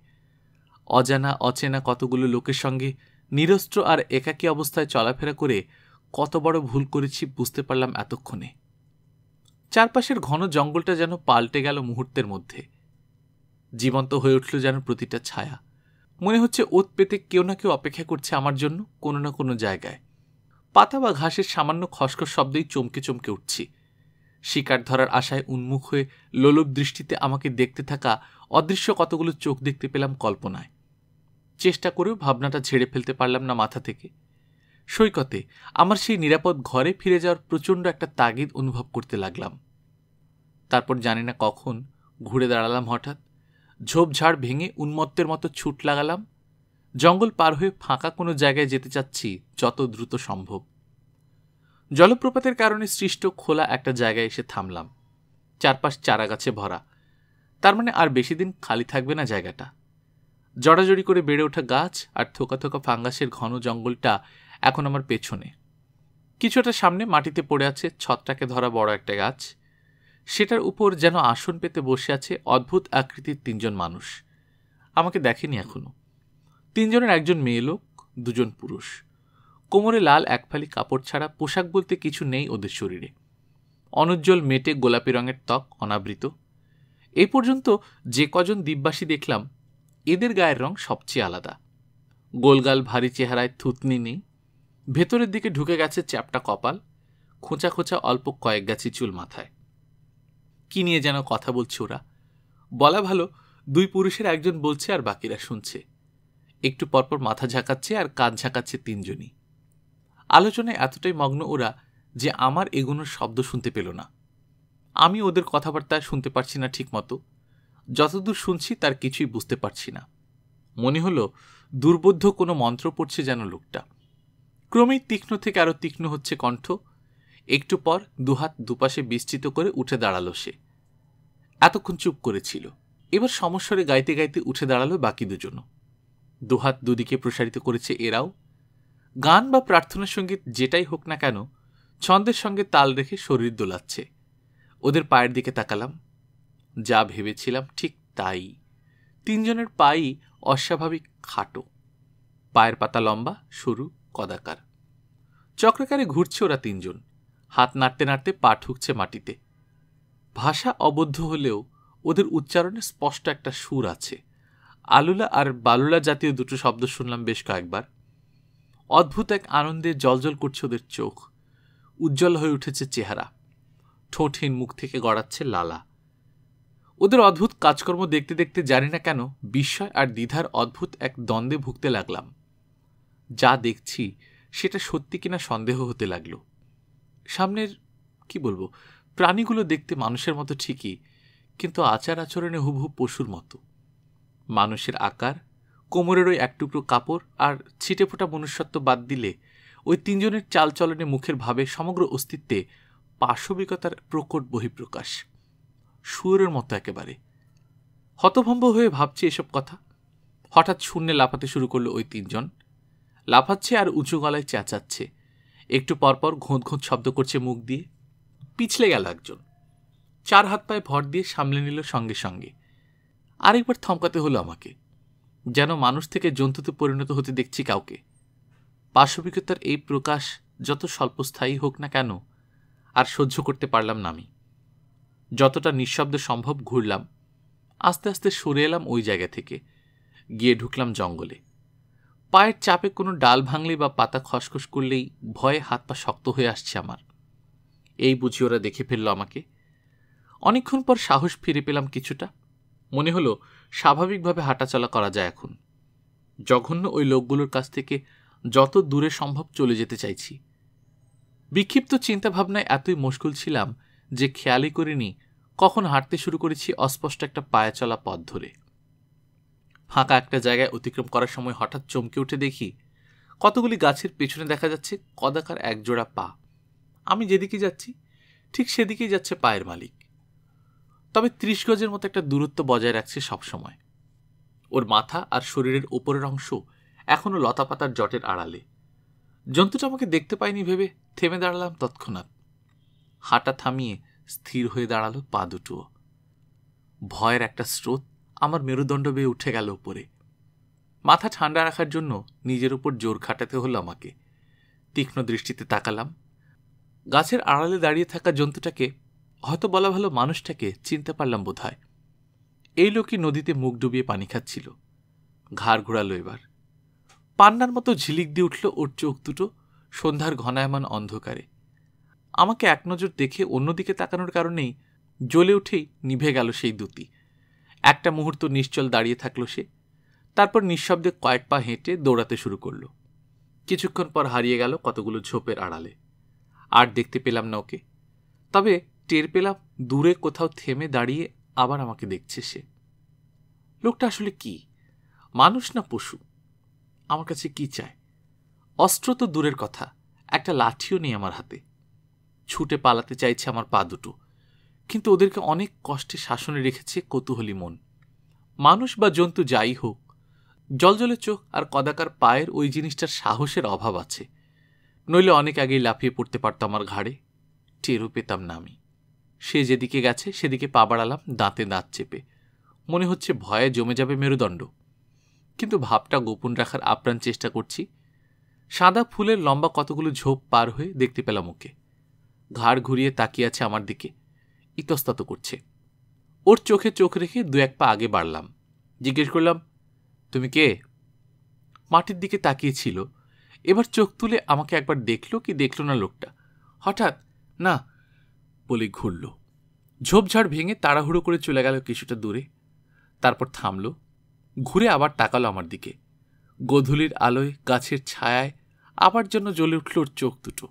অজানা অচেনা কতগুলো লোকের সঙ্গে নিরস্ত্র আর একাকী অবস্থায় চলাফেরা করে কত বড় ভুল করেছি বুঝতে পারলাম এতক্ষণে। চারপাশের ঘন জঙ্গলটা যেন পাল্টে গেল মুহূর্তের মধ্যে। জীবন্ত হয়ে উঠল যেন প্রতিটা ছায়া। মনে হচ্ছে ওত পেতে কেউ না কেউ অপেক্ষা করছে আমার জন্য কোনো না কোনো জায়গায়। পাতা বা ঘাসের সামান্য খসখস শব্দেই চমকে চমকে উঠছি। শিকার ধরার আশায় উন্মুখ হয়ে লোলুপ দৃষ্টিতে আমাকে দেখতে থাকা অদৃশ্য কতগুলো চোখ দেখতে পেলাম কল্পনায়। চেষ্টা করেও ভাবনাটা ঝেড়ে ফেলতে পারলাম না মাথা থেকে। সৈকতে আমার সেই নিরাপদ ঘরে ফিরে যাওয়ার প্রচণ্ড একটা তাগিদ অনুভব করতে লাগলাম। তারপর জানি না কখন ঘুরে দাঁড়ালাম হঠাৎ। ঝোপঝাড় ভেঙে উন্মত্তের মতো ছুট লাগালাম। জঙ্গল পার হয়ে ফাঁকা কোনো জায়গায় যেতে চাচ্ছি যত দ্রুত সম্ভব। জলপ্রপাতের কারণে সৃষ্ট খোলা একটা জায়গায় এসে থামলাম। চারপাশ চারাগাছে ভরা, তার মানে আর বেশি দিন খালি থাকবে না জায়গাটা। জড়াজড়ি করে বেড়ে ওঠা গাছ আর থোকা থোকা ফাঙ্গাসের ঘন জঙ্গলটা এখন আমার পেছনে। কিছুটা সামনে মাটিতে পড়ে আছে ছত্রাকে ধরা বড় একটা গাছ। সেটার উপর যেন আসন পেতে বসে আছে অদ্ভুত আকৃতির 3 জন মানুষ। আমাকে দেখেনি এখনো। 3 জনের একজন মেয়ে লোক, 2 জন পুরুষ। কোমরে লাল একফালি কাপড় ছাড়া পোশাক বলতে কিছু নেই ওদের শরীরে। অনুজ্জ্বল মেটে গোলাপি রঙের ত্বক, অনাবৃত। এই পর্যন্ত যে কজন দ্বীপবাসী দেখলাম এদের গায়ের রং সবচেয়ে আলাদা। গোলগাল ভারী চেহারায় থুতনি নেই। ভেতরের দিকে ঢুকে গেছে চ্যাপটা কপাল, খোঁচা খোঁচা অল্প কয়েক গাছি চুল মাথায়। কি নিয়ে যেন কথা বলছে ওরা। বলা ভালো 2 পুরুষের একজন বলছে আর বাকিরা শুনছে। একটু পরপর মাথা ঝাঁকাচ্ছে আর কাঁধ ঝাঁকাচ্ছে 3 জনই। আলোচনায় এতটাই মগ্ন ওরা যে আমার এগোনোর শব্দ শুনতে পেল না। আমি ওদের কথাবার্তা শুনতে পারছি না ঠিক মতো। যতদূর শুনছি তার কিছুই বুঝতে পারছি না। মনে হলো দুর্বোধ্য কোনো মন্ত্র পড়ছে যেন লোকটা। ক্রমেই তীক্ষ্ণ থেকে আরো তীক্ষ্ণ হচ্ছে কণ্ঠ। একটু পর দুহাত দুপাশে বিস্তৃত করে উঠে দাঁড়ালো সে। এতক্ষণ চুপ করেছিল, এবার সমস্বরে গাইতে গাইতে উঠে দাঁড়ালো বাকি দুজনও। দুহাত দুদিকে প্রসারিত করেছে এরাও। গান বা প্রার্থনা সঙ্গীত যেটাই হোক না কেন, ছন্দের সঙ্গে তাল রেখে শরীর দোলাচ্ছে। ওদের পায়ের দিকে তাকালাম, যা ভেবেছিলাম ঠিক তাই। তিনজনের পাই অস্বাভাবিক খাটো, পায়ের পাতা লম্বা, সরু, কদাকার। চক্রাকারে ঘুরছে ওরা তিনজন, হাত নাড়তে নাড়তে পা ঠুকছে মাটিতে। ভাষা অবদ্ধ হলেও ওদের উচ্চারণে স্পষ্ট একটা সুর আছে। আলুলা আর বালুলা জাতীয় দুটো শব্দ শুনলাম বেশ কয়েকবার। অদ্ভুত এক আনন্দে জলজল করছে ওদের চোখ, উজ্জ্বল হয়ে উঠেছে চেহারা, ঠোঁটহীন মুখ থেকে গড়াচ্ছে লালা। ওদের অদ্ভুত কাজকর্ম দেখতে দেখতে জানি না কেন বিস্ময় আর দ্বিধার অদ্ভুত এক দ্বন্দ্বে ভুগতে লাগলাম। যা দেখছি সেটা সত্যি কিনা সন্দেহ হতে লাগল। সামনের কি বলবো, প্রাণীগুলো দেখতে মানুষের মতো ঠিকই, কিন্তু আচার আচরণে হুবহু পশুর মতো। মানুষের আকার, কোমরের ওই এক টুকরো কাপড় আর ছিটে ফোটা মনুষ্যত্ব বাদ দিলে ওই তিনজনের চালচলনে, মুখের ভাবে, সমগ্র অস্তিত্বে পাশবিকতার প্রকট বহিঃপ্রকাশ। শুয়োরের মতো একেবারে। হতভম্ব হয়ে ভাবছি এসব কথা। হঠাৎ শূন্যে লাফাতে শুরু করলো ওই তিনজন। লাফাচ্ছে আর উঁচু গলায় চেঁচাচ্ছে। একটু পরপর ঘোঁত ঘোঁত শব্দ করছে মুখ দিয়ে। পিছলে গেল একজন, 4 হাত পায়ে ভর দিয়ে সামলে নিল সঙ্গে সঙ্গে। আরেকবার থমকাতে হলো আমাকে, যেন মানুষ থেকে জন্তুতে পরিণত হতে দেখছি কাউকে। পাশবিকতার এই প্রকাশ যত স্বল্পস্থায়ী হোক না কেন, আর সহ্য করতে পারলাম না আমি। যতটা নিঃশব্দে সম্ভব ঘুরলাম, আস্তে আস্তে সরে এলাম ওই জায়গা থেকে, গিয়ে ঢুকলাম জঙ্গলে। পায়ের চাপে কোনো ডাল ভাঙলেই বা পাতা খসখস করলেই ভয়ে হাত পা শক্ত হয়ে আসছে আমার। এই বুঝি ওরা দেখে ফেলল আমাকে। অনেকক্ষণ পর সাহস ফিরে পেলাম কিছুটা। মনে হলো স্বাভাবিকভাবে হাঁটাচলা করা যায় এখন। জঘন্য ওই লোকগুলোর কাছ থেকে যত দূরে সম্ভব চলে যেতে চাইছি। বিক্ষিপ্ত চিন্তাভাবনায় এতই মশগুল ছিলাম যে খেয়ালই করিনি কখন হাঁটতে শুরু করেছি অস্পষ্ট একটা পায়ে চলা পথ ধরে। ফাঁকা একটা জায়গায় অতিক্রম করার সময় হঠাৎ চমকে উঠে দেখি কতগুলি গাছের পেছনে দেখা যাচ্ছে কদাকার একজোড়া পা। আমি যেদিকে যাচ্ছি ঠিক সেদিকেই যাচ্ছে পায়ের মালিক, তবে 30 গজের মতো একটা দূরত্ব বজায় রাখছে সবসময়। ওর মাথা আর শরীরের ওপরের অংশ এখনো লতাপাতার জটের আড়ালে। জন্তুটা আমাকে দেখতে পায়নি ভেবে থেমে দাঁড়ালাম তৎক্ষণাৎ। হাঁটা থামিয়ে স্থির হয়ে দাঁড়ালো পা দুটো। ভয়ের একটা স্রোত আমার মেরুদণ্ড বেয়ে উঠে গেল উপরে। মাথা ঠান্ডা রাখার জন্য নিজের উপর জোর খাটাতে হলো আমাকে। তীক্ষ্ণ দৃষ্টিতে তাকালাম। গাছের আড়ালে দাঁড়িয়ে থাকা জন্তুটাকে, হয়তো বলা ভালো মানুষটাকে, চিনতে পারলাম বোধহয়। এই লোকই নদীতে মুখ ডুবিয়ে পানি খাচ্ছিল। ঘাড় ঘোরালো এবার। পান্নার মতো ঝিলিক দিয়ে উঠল ওর চোখ দুটো সন্ধ্যার ঘনায়মান অন্ধকারে। আমাকে এক নজর দেখে অন্যদিকে তাকানোর কারণেই জ্বলে উঠেই নিভে গেল সেই দুটি। একটা মুহূর্ত নিশ্চল দাঁড়িয়ে থাকল সে, তারপর নিঃশব্দে কয়েক পা হেঁটে দৌড়াতে শুরু করল। কিছুক্ষণ পর হারিয়ে গেল কতগুলো ঝোপের আড়ালে। আর দেখতে পেলাম না ওকে, তবে টের পেলাম দূরে কোথাও থেমে দাঁড়িয়ে আবার আমাকে দেখছে সে। লোকটা আসলে কি, মানুষ না পশু? আমার কাছে কি চায়? অস্ত্র তো দূরের কথা, একটা লাঠিও নেই আমার হাতে। ছুটে পালাতে চাইছে আমার পা দুটো, কিন্তু ওদেরকে অনেক কষ্টে শাসনে রেখেছে কৌতূহলী মন। মানুষ বা জন্তু যাই হোক, জলজলে চোখ আর কদাকার পায়ের ওই জিনিসটার সাহসের অভাব আছে, নইলে অনেক আগেই লাফিয়ে পড়তে পারত আমার ঘাড়ে। টেরও পেতাম না আমি। সে যেদিকে গেছে সেদিকে পা বাড়ালাম দাঁতে দাঁত চেপে। মনে হচ্ছে ভয়ে জমে যাবে মেরুদণ্ড, কিন্তু ভাবটা গোপন রাখার আপ্রাণ চেষ্টা করছি। সাদা ফুলের লম্বা কতগুলো ঝোপ পার হয়ে দেখতে পেলাম ওকে। ঘাড় ঘুরিয়ে তাকিয়ে আছে আমার দিকে, ইতস্তত করছে। ওর চোখে চোখ রেখে 2-1 পা আগে বাড়লাম। জিজ্ঞেস করলাম, তুমি কে? মাটির দিকে তাকিয়েছিল। এবার চোখ তুলে আমাকে একবার দেখল কি দেখল না লোকটা, হঠাৎ না বলে ঘুরল। ঝোপঝাড় ভেঙে তাড়াহুড়ো করে চলে গেল কিছুটা দূরে, তারপর থামল, ঘুরে আবার তাকালো আমার দিকে। গোধূলির আলোয় গাছের ছায়ায় আবার যেন জ্বলে উঠল ওর চোখ দুটো।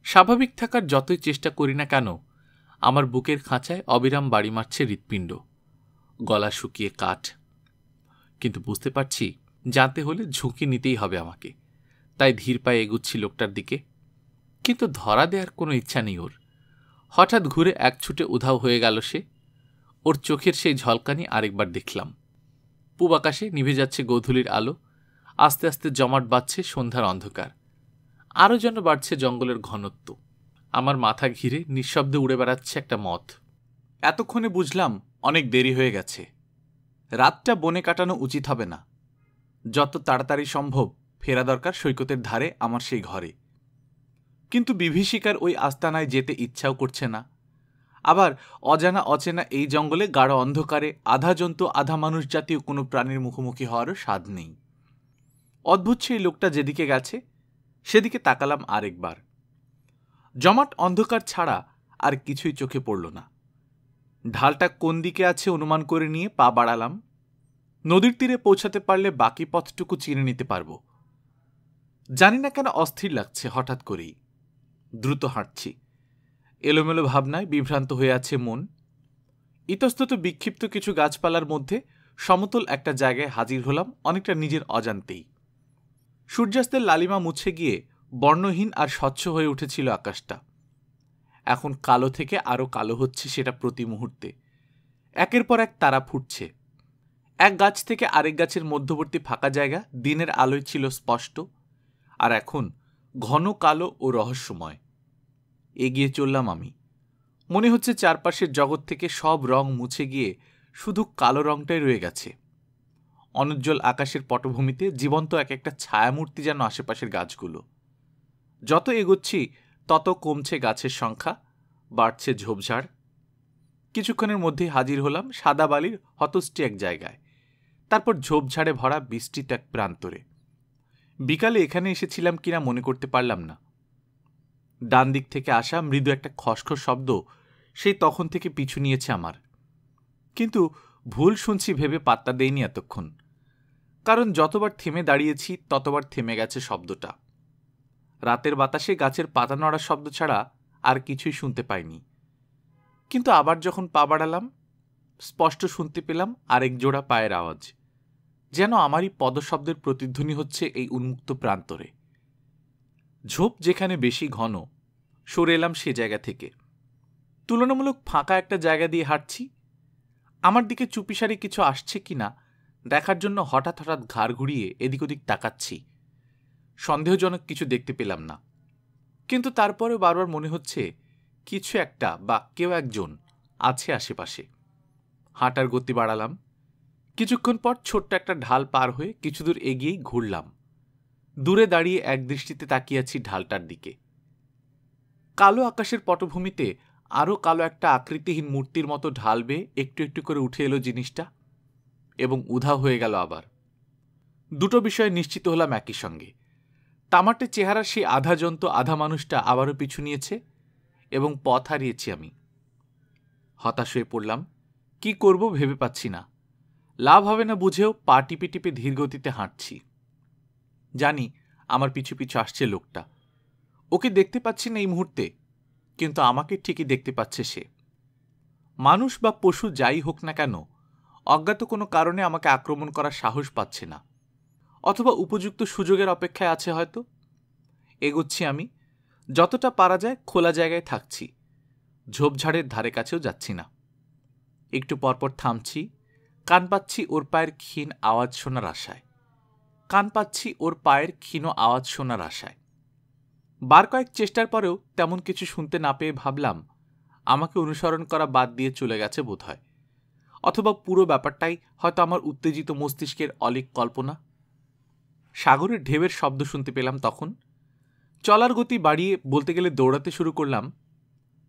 স্বাভাবিক থাকার যতই চেষ্টা করি না কেন, আমার বুকের খাঁচায় অবিরাম বাড়ি মারছে হৃৎপিণ্ড, গলা শুকিয়ে কাঠ। কিন্তু বুঝতে পারছি জানতে হলে ঝুঁকি নিতেই হবে আমাকে, তাই ধীর পায়ে এগুচ্ছি লোকটার দিকে। কিন্তু ধরা দেওয়ার কোনো ইচ্ছা নেই ওর। হঠাৎ ঘুরে এক ছুটে উধাও হয়ে গেল সে। ওর চোখের সেই ঝলকানি আরেকবার দেখলাম। পূব আকাশে নিভে যাচ্ছে গোধূলির আলো, আস্তে আস্তে জমাট বাঁধছে সন্ধ্যার অন্ধকার, আরও যেন বাড়ছে জঙ্গলের ঘনত্ব। আমার মাথা ঘিরে নিঃশব্দে উড়ে বেড়াচ্ছে একটা মথ। এতক্ষণে বুঝলাম অনেক দেরি হয়ে গেছে। রাতটা বনে কাটানো উচিত হবে না। যত তাড়াতাড়ি সম্ভব ফেরা দরকার সৈকতের ধারে আমার সেই ঘরে। কিন্তু বিভীষিকার ওই আস্তানায় যেতে ইচ্ছাও করছে না। আবার অজানা অচেনা এই জঙ্গলে গাঢ় অন্ধকারে আধা জন্তু আধা মানুষ জাতীয় কোনো প্রাণীর মুখোমুখি হওয়ারও স্বাদ নেই। অদ্ভুত সেই লোকটা যেদিকে গেছে সেদিকে তাকালাম আরেকবার। জমাট অন্ধকার ছাড়া আর কিছুই চোখে পড়ল না। ঢালটা কোন দিকে আছে অনুমান করে নিয়ে পা বাড়ালাম। নদীর তীরে পৌঁছাতে পারলে বাকি পথটুকু চিনে নিতে পারব। জানি না কেন অস্থির লাগছে হঠাৎ করেই। দ্রুত হাঁটছি। এলোমেলো ভাবনায় বিভ্রান্ত হয়ে আছে মন। ইতস্তত বিক্ষিপ্ত কিছু গাছপালার মধ্যে সমতল একটা জায়গায় হাজির হলাম অনেকটা নিজের অজান্তেই। সূর্যাস্তের লালিমা মুছে গিয়ে বর্ণহীন আর স্বচ্ছ হয়ে উঠেছিল আকাশটা। এখন কালো থেকে আরও কালো হচ্ছে সেটা প্রতি মুহূর্তে। একের পর এক তারা ফুটছে। এক গাছ থেকে আরেক গাছের মধ্যবর্তী ফাঁকা জায়গা দিনের আলোয় ছিল স্পষ্ট, আর এখন ঘন কালো ও রহস্যময়। এগিয়ে চললাম আমি। মনে হচ্ছে চারপাশের জগৎ থেকে সব রং মুছে গিয়ে শুধু কালো রংটাই রয়ে গেছে। অনুজ্জ্বল আকাশের পটভূমিতে জীবন্ত এক একটা ছায়ামূর্তি যেন আশেপাশের গাছগুলো। যত এগোচ্ছি তত কমছে গাছের সংখ্যা, বাড়ছে ঝোপঝাড়। কিছুক্ষণের মধ্যেই হাজির হলাম সাদা বালির হতষ্টি এক জায়গায়, তারপর ঝোপঝাড়ে ভরা বিস্তৃত এক প্রান্তরে। বিকালে এখানে এসেছিলাম কিনা মনে করতে পারলাম না। ডান দিক থেকে আসা মৃদু একটা খসখস শব্দ সেই তখন থেকে পিছু নিয়েছে আমার। কিন্তু ভুল শুনছি ভেবে পাত্তা দেইনি এতক্ষণ, কারণ যতবার থেমে দাঁড়িয়েছি ততবার থেমে গেছে শব্দটা। রাতের বাতাসে গাছের পাতা নড়ার শব্দ ছাড়া আর কিছুই শুনতে পাইনি। কিন্তু আবার যখন পা বাড়ালাম স্পষ্ট শুনতে পেলাম আরেক জোড়া পায়ের আওয়াজ, যেন আমারই পদশব্দের প্রতিধ্বনি হচ্ছে এই উন্মুক্ত প্রান্তরে। ঝোপ যেখানে বেশি ঘন, সরে এলাম সে জায়গা থেকে। তুলনামূলক ফাঁকা একটা জায়গা দিয়ে হাঁটছি। আমার দিকে চুপিসারি কিছু আসছে কিনা দেখার জন্য হঠাৎ হঠাৎ ঘাড় ঘুরিয়ে এদিক ওদিক তাকাচ্ছি। সন্দেহজনক কিছু দেখতে পেলাম না, কিন্তু তারপরেও বারবার মনে হচ্ছে কিছু একটা বা কেউ একজন আছে আশেপাশে। হাঁটার গতি বাড়ালাম। কিছুক্ষণ পর ছোট্ট একটা ঢাল পার হয়ে কিছু দূর এগিয়েই ঘুরলাম। দূরে দাঁড়িয়ে এক দৃষ্টিতে তাকিয়েছি ঢালটার দিকে। কালো আকাশের পটভূমিতে আরও কালো একটা আকৃতিহীন মূর্তির মতো ঢাল বেয়ে একটু একটু করে উঠে এলো জিনিসটা, এবং উধাও হয়ে গেল আবার। দুটো বিষয়ে নিশ্চিত হলাম একই সঙ্গে। তামাটে চেহারার সেই আধা জন্তু আধা মানুষটা আবারও পিছু নিয়েছে এবং পথ হারিয়েছি আমি। হতাশ হয়ে পড়লাম। কি করব ভেবে পাচ্ছি না। লাভ হবে না বুঝেও পা টিপে টিপে ধীরগতিতে হাঁটছি। জানি আমার পিছু পিছু আসছে লোকটা। ওকে দেখতে পাচ্ছি না এই মুহূর্তে, কিন্তু আমাকে ঠিকই দেখতে পাচ্ছে সে। মানুষ বা পশু যাই হোক না কেন, অজ্ঞাত কোনো কারণে আমাকে আক্রমণ করার সাহস পাচ্ছে না, অথবা উপযুক্ত সুযোগের অপেক্ষায় আছে হয়তো। এগোচ্ছি আমি। যতটা পারা যায় খোলা জায়গায় থাকছি। ঝোপঝাড়ের ধারে কাছেও যাচ্ছি না। একটু পরপর থামছি। কান পাচ্ছি ওর পায়ের ক্ষীণ আওয়াজ শোনার আশায়। বার কয়েক চেষ্টার পরেও তেমন কিছু শুনতে না পেয়ে ভাবলাম আমাকে অনুসরণ করা বাদ দিয়ে চলে গেছে বোধহয়, অথবা পুরো ব্যাপারটাই হয়তো আমার উত্তেজিত মস্তিষ্কের অলীক কল্পনা। সাগরের ঢেউয়ের শব্দ শুনতে পেলাম তখন। চলার গতি বাড়িয়ে বলতে গেলে দৌড়াতে শুরু করলাম।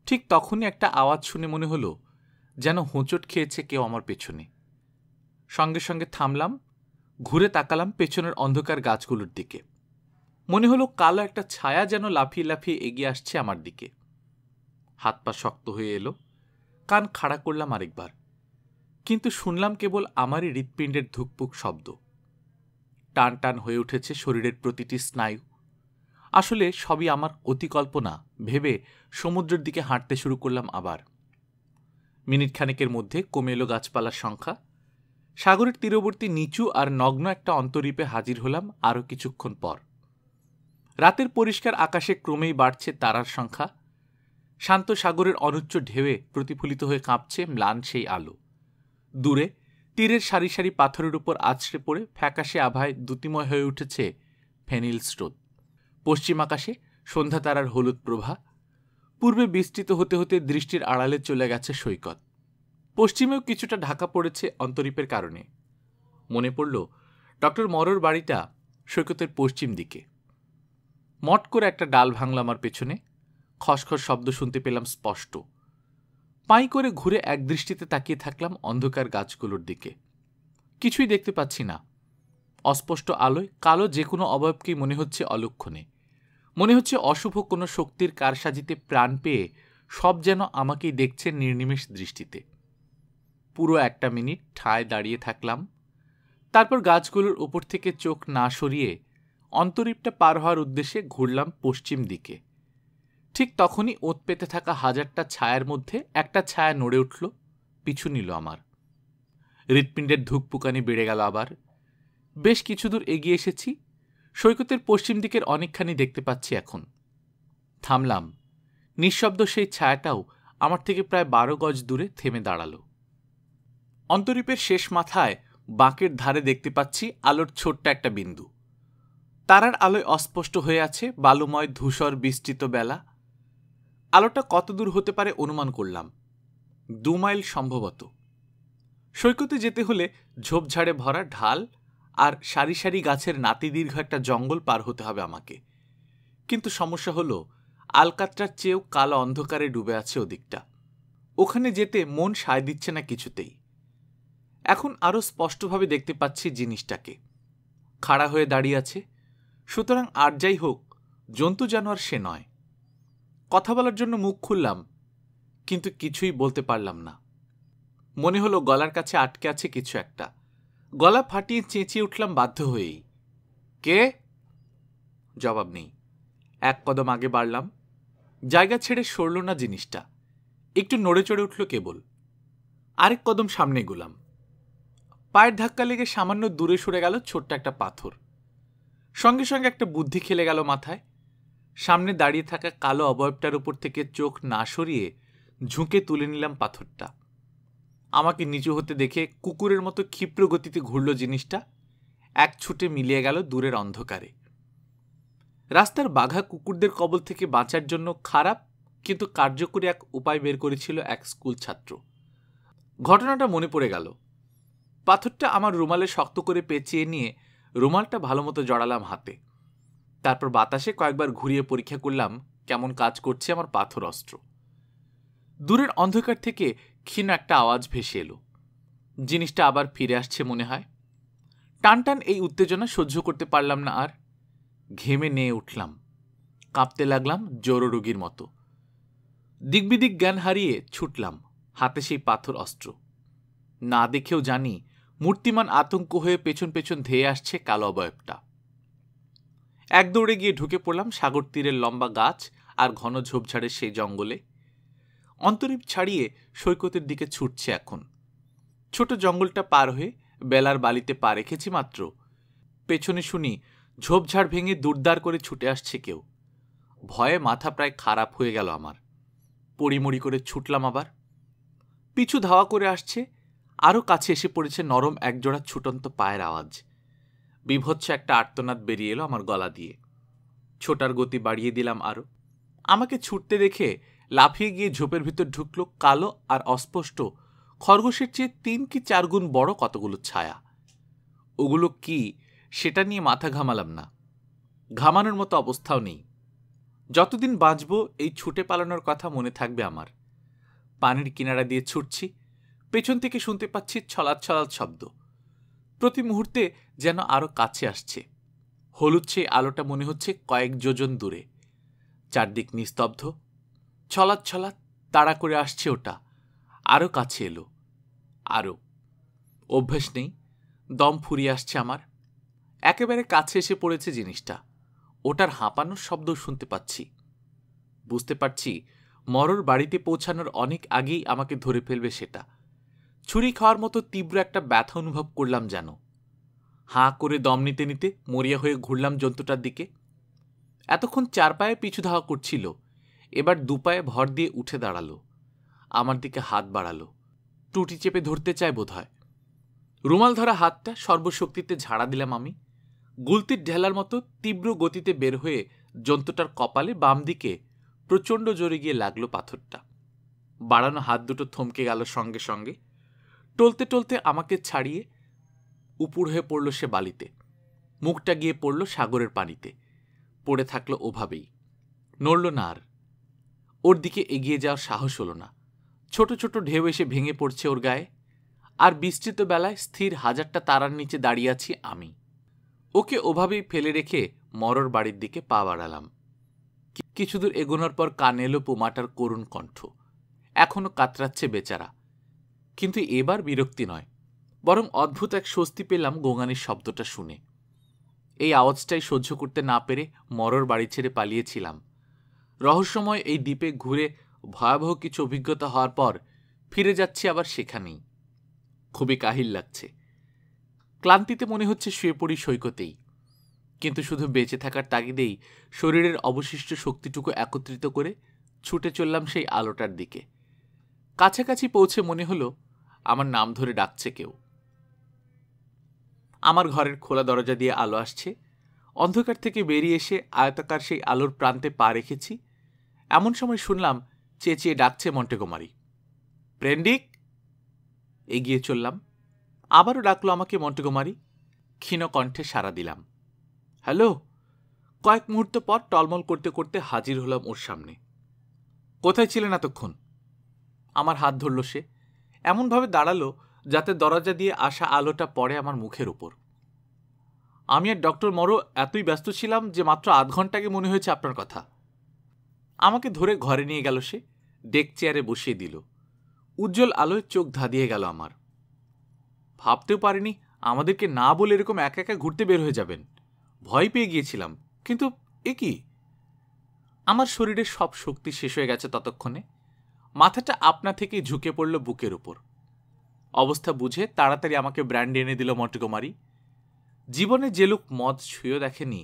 ঠিক তখনই একটা আওয়াজ শুনে মনে হলো যেন হোঁচট খেয়েছে কেউ আমার পেছনে। সঙ্গে সঙ্গে থামলাম, ঘুরে তাকালাম পেছনের অন্ধকার গাছগুলোর দিকে। মনে হলো কালো একটা ছায়া যেন লাফিয়ে লাফিয়ে এগিয়ে আসছে আমার দিকে। হাত পা শক্ত হয়ে এলো। কান খাড়া করলাম আরেকবার, কিন্তু শুনলাম কেবল আমারই হৃৎপিণ্ডের ধুকপুক শব্দ। টান টান হয়ে উঠেছে শরীরের প্রতিটি স্নায়ু। আসলে সবই আমার অতিকল্পনা ভেবে সমুদ্রের দিকে হাঁটতে শুরু করলাম আবার। মিনিট খানেকের মধ্যে কমে এলো গাছপালার সংখ্যা। সাগরের তীরবর্তী নিচু আর নগ্ন একটা অন্তরীপে হাজির হলাম আরও কিছুক্ষণ পর। রাতের পরিষ্কার আকাশে ক্রমেই বাড়ছে তারার সংখ্যা। শান্ত সাগরের অনুচ্চ ঢেউয়ে প্রতিফলিত হয়ে কাঁপছে ম্লান সেই আলো। দূরে তীরের সারি সারি পাথরের উপর আছড়ে পড়ে ফ্যাকাশে আভায় দ্যুতিময় হয়ে উঠেছে ফেনিল স্রোত। পশ্চিম আকাশে সন্ধ্যা তারার হলুদ প্রভা। পূর্বে বিস্তৃত হতে হতে দৃষ্টির আড়ালে চলে গেছে সৈকত। পশ্চিমেও কিছুটা ঢাকা পড়েছে অন্তরীপের কারণে। মনে পড়ল ডক্টর মরোর বাড়িটা সৈকতের পশ্চিম দিকে। মট করে একটা ডাল ভাঙল আমার পেছনে। খসখস শব্দ শুনতে পেলাম স্পষ্ট। পাই করে ঘুরে একদৃষ্টিতে তাকিয়ে থাকলাম অন্ধকার গাছগুলোর দিকে। কিছুই দেখতে পাচ্ছি না। অস্পষ্ট আলোয় কালো যে কোনো অবয়বকেই মনে হচ্ছে অলক্ষণে। মনে হচ্ছে অশুভ কোনো শক্তির কারসাজিতে প্রাণ পেয়ে সব যেন আমাকেই দেখছে নির্নিমেষ দৃষ্টিতে। পুরো 1 মিনিট ঠায় দাঁড়িয়ে থাকলাম। তারপর গাছগুলোর উপর থেকে চোখ না সরিয়ে অন্তরীপটা পার হওয়ার উদ্দেশ্যে ঘুরলাম পশ্চিম দিকে। ঠিক তখনই ওত পেতে থাকা হাজারটা ছায়ার মধ্যে একটা ছায়া নড়ে উঠল, পিছু নিল আমার। হৃৎপিণ্ডের ধুকপুকানি বেড়ে গেল আবার। বেশ কিছু দূর এগিয়ে এসেছি। সৈকতের পশ্চিম দিকের অনেকখানি দেখতে পাচ্ছি এখন। থামলাম। নিঃশব্দ সেই ছায়াটাও আমার থেকে প্রায় 12 গজ দূরে থেমে দাঁড়াল। অন্তরীপের শেষ মাথায় বাঁকের ধারে দেখতে পাচ্ছি আলোর ছোট্ট একটা বিন্দু। তারার আলোয় অস্পষ্ট হয়ে আছে বালুময় ধূসর বিস্তৃত বেলা। আলোটা কত দূর হতে পারে অনুমান করলাম। 2 মাইল সম্ভবত। সৈকতে যেতে হলে ঝোপঝাড়ে ভরা ঢাল আর সারি সারি গাছের নাতিদীর্ঘ একটা জঙ্গল পার হতে হবে আমাকে। কিন্তু সমস্যা হলো আলকাত্রার চেয়েও কালো অন্ধকারে ডুবে আছে ওদিকটা। ওখানে যেতে মন সায় দিচ্ছে না কিছুতেই। এখন আরো স্পষ্টভাবে দেখতে পাচ্ছি জিনিসটাকে। খাড়া হয়ে দাঁড়িয়ে আছে। সুতরাং আর যাই হোক, জন্তু জানোয়ার সে নয়। কথা বলার জন্য মুখ খুললাম, কিন্তু কিছুই বলতে পারলাম না। মনে হলো গলার কাছে আটকে আছে কিছু একটা। গলা ফাটিয়ে চেঁচিয়ে উঠলাম বাধ্য হয়েই। কে? জবাব নেই। 1 কদম আগে বাড়লাম। জায়গা ছেড়ে সরল না জিনিসটা। একটু নড়ে চড়ে উঠল কেবল। আরেক কদম সামনে গেলাম। পায়ের ধাক্কা লেগে সামান্য দূরে সরে গেল ছোট্ট একটা পাথর। সঙ্গে সঙ্গে একটা বুদ্ধি খেলে গেল মাথায়। সামনে দাঁড়িয়ে থাকা কালো অবয়বটার উপর থেকে চোখ না সরিয়ে ঝুঁকে তুলে নিলাম পাথরটা। আমাকে নিচু হতে দেখে কুকুরের মতো ক্ষিপ্র গতিতে ঘুরল জিনিসটা। এক ছুটে মিলিয়ে গেল দূরের অন্ধকারে। রাস্তার বাঘা কুকুরদের কবল থেকে বাঁচার জন্য খারাপ কিন্তু কার্যকরী এক উপায় বের করেছিল এক স্কুল ছাত্র। ঘটনাটা মনে পড়ে গেল। পাথরটা আমার রুমালে শক্ত করে পেঁচিয়ে নিয়ে রুমালটা ভালো মতো জড়ালাম হাতে। তারপর বাতাসে কয়েকবার ঘুরিয়ে পরীক্ষা করলাম কেমন কাজ করছে আমার পাথর অস্ত্র। দূরের অন্ধকার থেকে ক্ষীণ একটা আওয়াজ ভেসে এলো। জিনিসটা আবার ফিরে আসছে মনে হয়। টান টান এই উত্তেজনা সহ্য করতে পারলাম না আর। ঘেমে নিয়ে উঠলাম। কাঁপতে লাগলাম জোররোগীর মতো। দিকবিদিক জ্ঞান হারিয়ে ছুটলাম, হাতে সেই পাথর অস্ত্র। না দেখেও জানি মূর্তিমান আতঙ্ক হয়ে পেছন পেছন ধেয়ে আসছে কালো অবয়বটা। এক দৌড়ে গিয়ে ঢুকে পড়লাম সাগর তীরের লম্বা গাছ আর ঘন ঝোপঝাড়ের সেই জঙ্গলে। অন্তরীপ ছাড়িয়ে সৈকতের দিকে ছুটছে এখন। ছোট জঙ্গলটা পার হয়ে বেলার বালিতে পা রেখেছি মাত্র। পেছনে শুনি ঝোপঝাড় ভেঙে দুর্দার করে ছুটে আসছে কেউ। ভয়ে মাথা প্রায় খারাপ হয়ে গেল আমার। পড়িমড়ি করে ছুটলাম আবার। পিছু ধাওয়া করে আসছে। আরও কাছে এসে পড়েছে নরম একজোড়া ছুটন্ত পায়ের আওয়াজ। বিভৎস একটা আর্তনাদ বেরিয়ে এলো আমার গলা দিয়ে। ছোটার গতি বাড়িয়ে দিলাম আরো। আমাকে ছুটতে দেখে লাফিয়ে গিয়ে ঝোপের ভিতর ঢুকলো কালো আর অস্পষ্ট খরগোশের চেয়ে 3 কি 4 গুণ বড় কতগুলো ছায়া। ওগুলো কি সেটা নিয়ে মাথা ঘামালাম না। ঘামানোর মতো অবস্থাও নেই। যতদিন বাঁচব এই ছুটে পালানোর কথা মনে থাকবে আমার। পানির কিনারা দিয়ে ছুটছি। পেছন থেকে শুনতে পাচ্ছি ছলাৎ ছলাৎ শব্দ। প্রতি মুহূর্তে যেন আরো কাছে আসছে। হলুদ সেই আলোটা মনে হচ্ছে কয়েক যোজন দূরে। চারদিক নিস্তব্ধ। ছলাৎ ছলাৎ তাড়া করে আসছে ওটা। আরো কাছে এলো। আরো। অভ্যেস নেই। দম ফুরিয়ে আসছে আমার। একেবারে কাছে এসে পড়েছে জিনিসটা। ওটার হাঁপানোর শব্দ শুনতে পাচ্ছি। বুঝতে পারছি মরর বাড়িতে পৌঁছানোর অনেক আগেই আমাকে ধরে ফেলবে সেটা। ছুরি খাওয়ার মতো তীব্র একটা ব্যথা অনুভব করলাম যেন। হাঁ করে দম নিতে নিতে মরিয়া হয়ে ঘুরলাম জন্তুটার দিকে। এতক্ষণ 4 পায়ে পিছু ধাওয়া করছিল, এবার 2 পায়ে ভর দিয়ে উঠে দাঁড়ালো। আমার দিকে হাত বাড়ালো। টুটি চেপে ধরতে চায় বোধহয়। রুমাল ধরা হাতটা সর্বশক্তিতে ঝাড়া দিলাম আমি। গুলতির ঢেলার মতো তীব্র গতিতে বের হয়ে জন্তুটার কপালে বাম দিকে প্রচণ্ড জোরে গিয়ে লাগলো পাথরটা। বাড়ানো হাত দুটো থমকে গেল সঙ্গে সঙ্গে। টলতে টলতে আমাকে ছাড়িয়ে উপুড় হয়ে পড়ল সে বালিতে। মুখটা গিয়ে পড়ল সাগরের পানিতে। পড়ে থাকলো ওভাবেই, নড়ল না আর। ওর দিকে এগিয়ে যাওয়ার সাহস হলো না। ছোট ছোট ঢেউ এসে ভেঙে পড়ছে ওর গায়ে। আর বিস্তৃত বেলায় স্থির হাজারটা তারার নিচে দাঁড়িয়ে আছি আমি। ওকে ওভাবেই ফেলে রেখে মরর বাড়ির দিকে পা বাড়ালাম। কিছুদূর এগোনোর পর কানে এলো পুমাটার করুণ কণ্ঠ। এখনো কাতরাচ্ছে বেচারা, কিন্তু এবার বিরক্তি নয়, বরং অদ্ভুত এক স্বস্তি পেলাম গোঙানির শব্দটা শুনে। এই আওয়াজটাই সহ্য করতে না পেরে মরর বাড়ি ছেড়ে পালিয়েছিলাম। রহস্যময় এই দ্বীপে ঘুরে ভয়াবহ কিছু অভিজ্ঞতা হওয়ার পর ফিরে যাচ্ছি আবার সেখানেই। খুবই কাহিল লাগছে। ক্লান্তিতে মনে হচ্ছে শুয়ে পড়ি সৈকতেই, কিন্তু শুধু বেঁচে থাকার তাগিদেই শরীরের অবশিষ্ট শক্তিটুকু একত্রিত করে ছুটে চললাম সেই আলোটার দিকে। কাছাকাছি পৌঁছে মনে হলো আমার নাম ধরে ডাকছে কেউ। আমার ঘরের খোলা দরজা দিয়ে আলো আসছে। অন্ধকার থেকে বেরিয়ে এসে আয়তাকার সেই আলোর প্রান্তে পা রেখেছি। এমন সময় শুনলাম চেঁচিয়ে ডাকছে মন্টেগোমারি। প্রেন্ডিক! এগিয়ে চললাম। আবারও ডাকলো আমাকে মন্টেগোমারি। ক্ষীণ কণ্ঠে সাড়া দিলাম। হ্যালো! কয়েক মুহূর্ত পর টলমল করতে করতে হাজির হলাম ওর সামনে। কোথায় ছিলেন এতক্ষণ? আমার হাত ধরল সে, এমনভাবে দাঁড়ালো যাতে দরজা দিয়ে আসা আলোটা পড়ে আমার মুখের উপর। আমি আর ডক্টর মরো এতই ব্যস্ত ছিলাম যে মাত্র আধ ঘন্টা আগে মনে হয়েছে আপনার কথা। আমাকে ধরে ঘরে নিয়ে গেল সে, ডেক চেয়ারে বসিয়ে দিল। উজ্জ্বল আলোয় চোখ ধাঁধিয়ে গেল আমার। ভাবতেও পারিনি আমাদেরকে না বলে এরকম একা একা ঘুরতে বের হয়ে যাবেন। ভয় পেয়ে গিয়েছিলাম, কিন্তু এ কি? আমার শরীরের সব শক্তি শেষ হয়ে গেছে ততক্ষণে। মাথাটা আপনা থেকেই ঝুঁকে পড়ল বুকের উপর। অবস্থা বুঝে তাড়াতাড়ি আমাকে ব্র্যান্ডি এনে দিল মন্টেগোমারি। জীবনে যে লোক মদ ছুঁয়েও দেখেনি,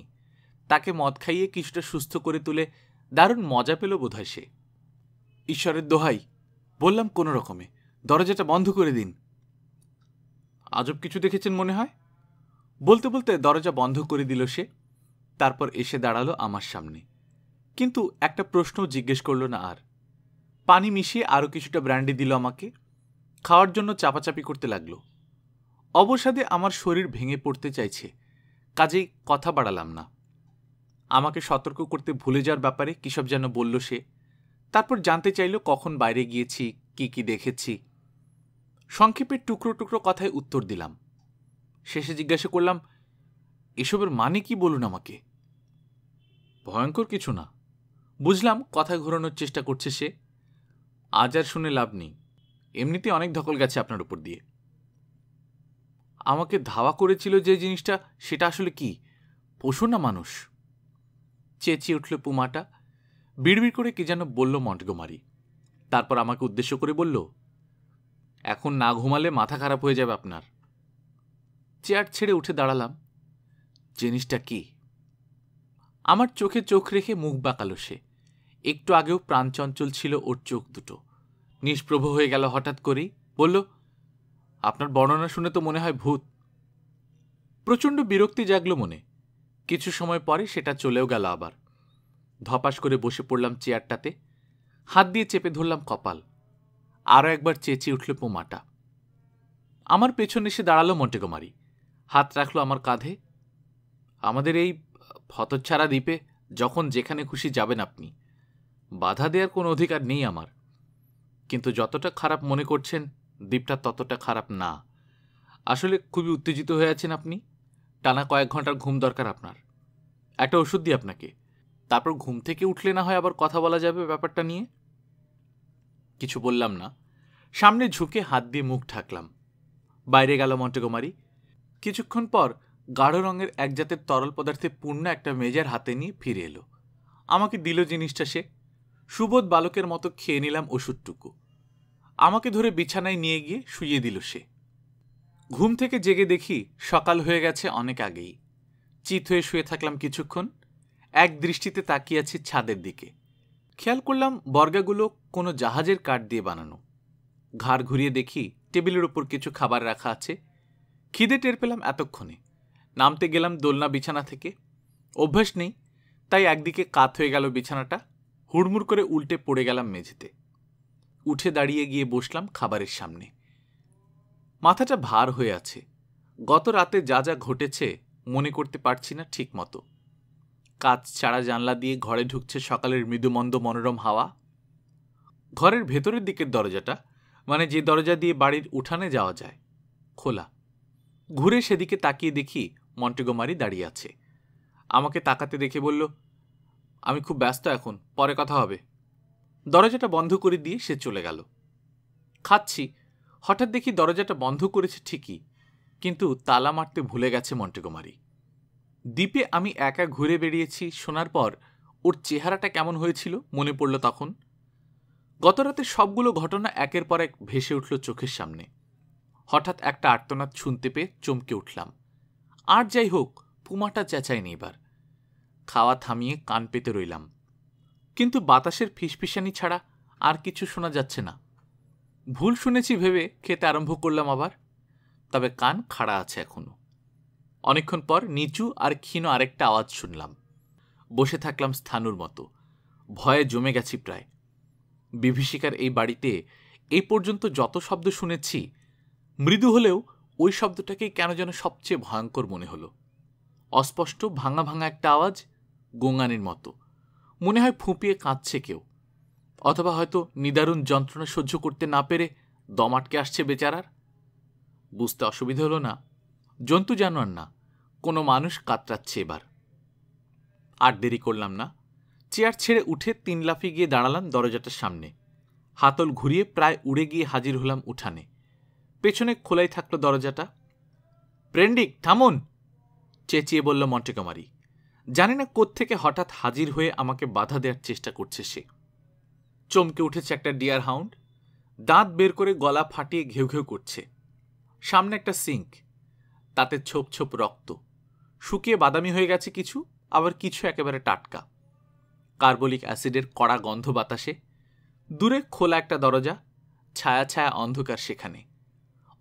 তাকে মদ খাইয়ে কিছুটা সুস্থ করে তুলে দারুণ মজা পেল বোধহয় সে। ঈশ্বরের দোহাই, বললাম কোনো রকমে, দরজাটা বন্ধ করে দিন। আজব কিছু দেখেছেন মনে হয়। বলতে বলতে দরজা বন্ধ করে দিল সে। তারপর এসে দাঁড়ালো আমার সামনে, কিন্তু একটা প্রশ্ন জিজ্ঞেস করল না আর। পানি মিশিয়ে আরও কিছুটা ব্র্যান্ডি দিল আমাকে। খাওয়ার জন্য চাপাচাপি করতে লাগলো। অবসাদে আমার শরীর ভেঙে পড়তে চাইছে, কাজেই কথা বাড়ালাম না। আমাকে সতর্ক করতে ভুলে যাওয়ার ব্যাপারে কিসব যেন বলল সে। তারপর জানতে চাইল কখন বাইরে গিয়েছি, কি কি দেখেছি। সংক্ষেপে টুকরো টুকরো কথায় উত্তর দিলাম। শেষে জিজ্ঞাসা করলাম, এসবের মানে কি বলুন আমাকে। ভয়ঙ্কর কিছু না। বুঝলাম কথা ঘোরানোর চেষ্টা করছে সে। আজ আর শুনে লাভ নেই, এমনিতে অনেক ধকল গেছে আপনার উপর দিয়ে। আমাকে ধাওয়া করেছিল যে জিনিসটা, সেটা আসলে কি, পশু না মানুষ? চেঁচিয়ে উঠল পুমাটা। বিড়বিড় করে কি যেন বলল মন্টেগোমারি। তারপর আমাকে উদ্দেশ্য করে বলল, এখন না ঘুমালে মাথা খারাপ হয়ে যাবে আপনার। চেয়ার ছেড়ে উঠে দাঁড়ালাম। জিনিসটা কি? আমার চোখে চোখ রেখে মুখ বাঁকালো সে। একটু আগেও প্রাণচঞ্চল ছিল ওর চোখ দুটো, নিষ্প্রভ হয়ে গেল হঠাৎ করেই। বলল, আপনার বর্ণনা শুনে তো মনে হয় ভূত। প্রচণ্ড বিরক্তি জাগলো মনে। কিছু সময় পরে সেটা চলেও গেল আবার। ধপাস করে বসে পড়লাম চেয়ারটাতে, হাত দিয়ে চেপে ধরলাম কপাল। আরও একবার চেঁচিয়ে উঠল পোমাটা। আমার পেছনে এসে দাঁড়ালো মন্টেগোমারি, হাত রাখলো আমার কাঁধে। আমাদের এই হতচ্ছাড়া দ্বীপে যখন যেখানে খুশি যাবেন আপনি, বাধা দেওয়ার কোনো অধিকার নেই আমার। কিন্তু যতটা খারাপ মনে করছেন, দ্বীপটা ততটা খারাপ না। আসলে খুবই উত্তেজিত হয়ে আছেন আপনি। টানা কয়েক ঘন্টার ঘুম দরকার আপনার। একটা ওষুধ দিই আপনাকে, তারপর ঘুম থেকে উঠলে না হয় আবার কথা বলা যাবে ব্যাপারটা নিয়ে। কিছু বললাম না, সামনে ঝুঁকে হাত দিয়ে মুখ ঢাকলাম। বাইরে গেল মন্টেগোমারি। কিছুক্ষণ পর গাঢ় রঙের এক জাতের তরল পদার্থে পূর্ণ একটা মেজার হাতে নিয়ে ফিরে এলো। আমাকে দিল জিনিসটা সে। সুবোধ বালকের মতো খেয়ে নিলাম ওষুধটুকু। আমাকে ধরে বিছানায় নিয়ে গিয়ে শুইয়ে দিল সে। ঘুম থেকে জেগে দেখি সকাল হয়ে গেছে অনেক আগেই। চিত হয়ে শুয়ে থাকলাম কিছুক্ষণ। এক দৃষ্টিতে তাকিয়ে আছি ছাদের দিকে। খেয়াল করলাম বর্গাগুলো কোনো জাহাজের কাঠ দিয়ে বানানো। ঘাড় ঘুরিয়ে দেখি টেবিলের উপর কিছু খাবার রাখা আছে। খিদে টের পেলাম এতক্ষণে। নামতে গেলাম দোলনা বিছানা থেকে। অভ্যাস নেই, তাই একদিকে কাত হয়ে গেল বিছানাটা। হুড়মুড় করে উল্টে পড়ে গেলাম মেঝেতে। উঠে দাঁড়িয়ে গিয়ে বসলাম খাবারের সামনে। মাথাটা ভার হয়ে আছে। গত রাতে যা যা ঘটেছে মনে করতে পারছি না ঠিক মতো। কাঁচ ছাড়া জানলা দিয়ে ঘরে ঢুকছে সকালের মৃদুমন্দ মনোরম হাওয়া। ঘরের ভেতরের দিকের দরজাটা, মানে যে দরজা দিয়ে বাড়ির উঠানে যাওয়া যায়, খোলা। ঘুরে সেদিকে তাকিয়ে দেখি মন্টেগোমারি দাঁড়িয়ে আছে। আমাকে তাকাতে দেখে বলল, আমি খুব ব্যস্ত এখন, পরে কথা হবে। দরজাটা বন্ধ করে দিয়ে সে চলে গেল। খাচ্ছি, হঠাৎ দেখি দরজাটা বন্ধ করেছে ঠিকই, কিন্তু তালা মারতে ভুলে গেছে মন্টেগোমারি। দ্বীপে আমি একা ঘুরে বেরিয়েছি শোনার পর ওর চেহারাটা কেমন হয়েছিল মনে পড়ল তখন। গতরাতে সবগুলো ঘটনা একের পর এক ভেসে উঠল চোখের সামনে। হঠাৎ একটা আর্তনাদ শুনতে পেয়ে চমকে উঠলাম। আর যাই হোক, পুমাটা চেঁচায়নি এবার। খাওয়া থামিয়ে কান পেতে রইলাম, কিন্তু বাতাসের ফিসফিসানি ছাড়া আর কিছু শোনা যাচ্ছে না। ভুল শুনেছি ভেবে খেতে আরম্ভ করলাম আবার, তবে কান খাড়া আছে এখনো। অনেকক্ষণ পর নিচু আর ক্ষীণ আরেকটা আওয়াজ শুনলাম। বসে থাকলাম স্থানুর মতো, ভয়ে জমে গেছি প্রায়। বিভীষিকার এই বাড়িতে এই পর্যন্ত যত শব্দ শুনেছি, মৃদু হলেও ওই শব্দটাকেই কেন যেন সবচেয়ে ভয়ঙ্কর মনে হলো। অস্পষ্ট ভাঙা ভাঙা একটা আওয়াজ, গোঙানির মতো। মনে হয় ফুঁপিয়ে কাঁদছে কেউ, অথবা হয়তো নিদারুণ যন্ত্রণা সহ্য করতে না পেরে দম আটকে আসছে বেচারার। বুঝতে অসুবিধা হলো না, জন্তু জানোয়ার না, কোনো মানুষ কাতরাচ্ছে এবার। আর দেরি করলাম না, চেয়ার ছেড়ে উঠে 3 লাফে গিয়ে দাঁড়ালাম দরজাটার সামনে। হাতল ঘুরিয়ে প্রায় উড়ে গিয়ে হাজির হলাম উঠানে। পেছনে খোলাই থাকলো দরজাটা। প্রেন্ডিক, থামুন, চেঁচিয়ে বলল মন্টেগোমারি। জানি না কোত্থেকে হঠাৎ হাজির হয়ে আমাকে বাধা দেওয়ার চেষ্টা করছে সে। চমকে উঠেছে একটা ডিয়ার হাউন্ড, দাঁত বের করে গলা ফাটিয়ে ঘেউ ঘেউ করছে। সামনে একটা সিঙ্ক, তাতে ছোপ ছোপ রক্ত, শুকিয়ে বাদামি হয়ে গেছে কিছু, আবার কিছু একেবারে টাটকা। কার্বলিক অ্যাসিডের কড়া গন্ধ বাতাসে। দূরে খোলা একটা দরজা, ছায়া ছায়া অন্ধকার সেখানে।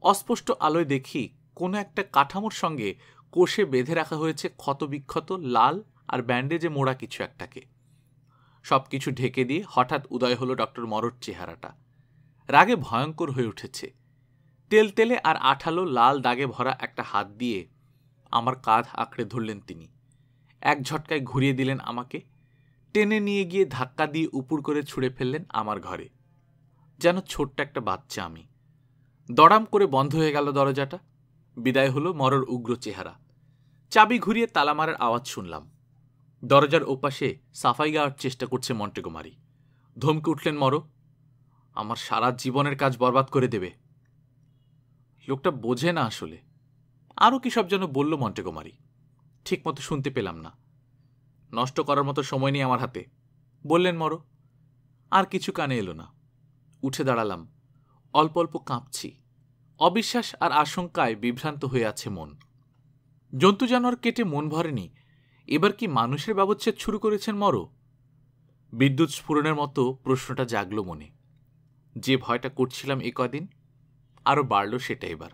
অস্পষ্ট আলোয় দেখি কোনো একটা কাঠামোর সঙ্গে কোষে বেঁধে রাখা হয়েছে ক্ষতবিক্ষত লাল আর ব্যান্ডেজে মোড়া কিছু একটাকে। সবকিছু ঢেকে দিয়ে হঠাৎ উদয় হলো ডক্টর মরোর চেহারাটা। রাগে ভয়ঙ্কর হয়ে উঠেছে। তেলতেলে আর আঠালো লাল দাগে ভরা একটা হাত দিয়ে আমার কাঁধ আঁকড়ে ধরলেন তিনি। এক ঝটকায় ঘুরিয়ে দিলেন আমাকে, টেনে নিয়ে গিয়ে ধাক্কা দিয়ে উপুড় করে ছুঁড়ে ফেললেন আমার ঘরে। যেন ছোট্ট একটা বাচ্চা আমি। দড়াম করে বন্ধ হয়ে গেল দরজাটা। বিদায় হলো মরোর উগ্র চেহারা। চাবি ঘুরিয়ে তালা মারার আওয়াজ শুনলাম। দরজার ওপাশে সাফাই গাওয়ার চেষ্টা করছে মন্টেগোমারি। ধমকে উঠলেন মরো, আমার সারা জীবনের কাজ বরবাদ করে দেবে। লোকটা বোঝে না আসলে। আরও কি সব যেন বলল মন্টেগোমারি, ঠিক মতো শুনতে পেলাম না। নষ্ট করার মতো সময় নেই আমার হাতে, বললেন মরো। আর কিছু কানে এলো না। উঠে দাঁড়ালাম, অল্প অল্প কাঁপছি। অবিশ্বাস আর আশঙ্কায় বিভ্রান্ত হয়ে আছে মন। জন্তু জানোয়ার কেটে মন ভরেনি, এবার কি মানুষের ব্যবচ্ছেদ শুরু করেছেন মরো? বিদ্যুৎ স্ফুরণের মতো প্রশ্নটা জাগল মনে। যে ভয়টা করছিলাম এ কদিন, আরও বাড়ল সেটা এবার।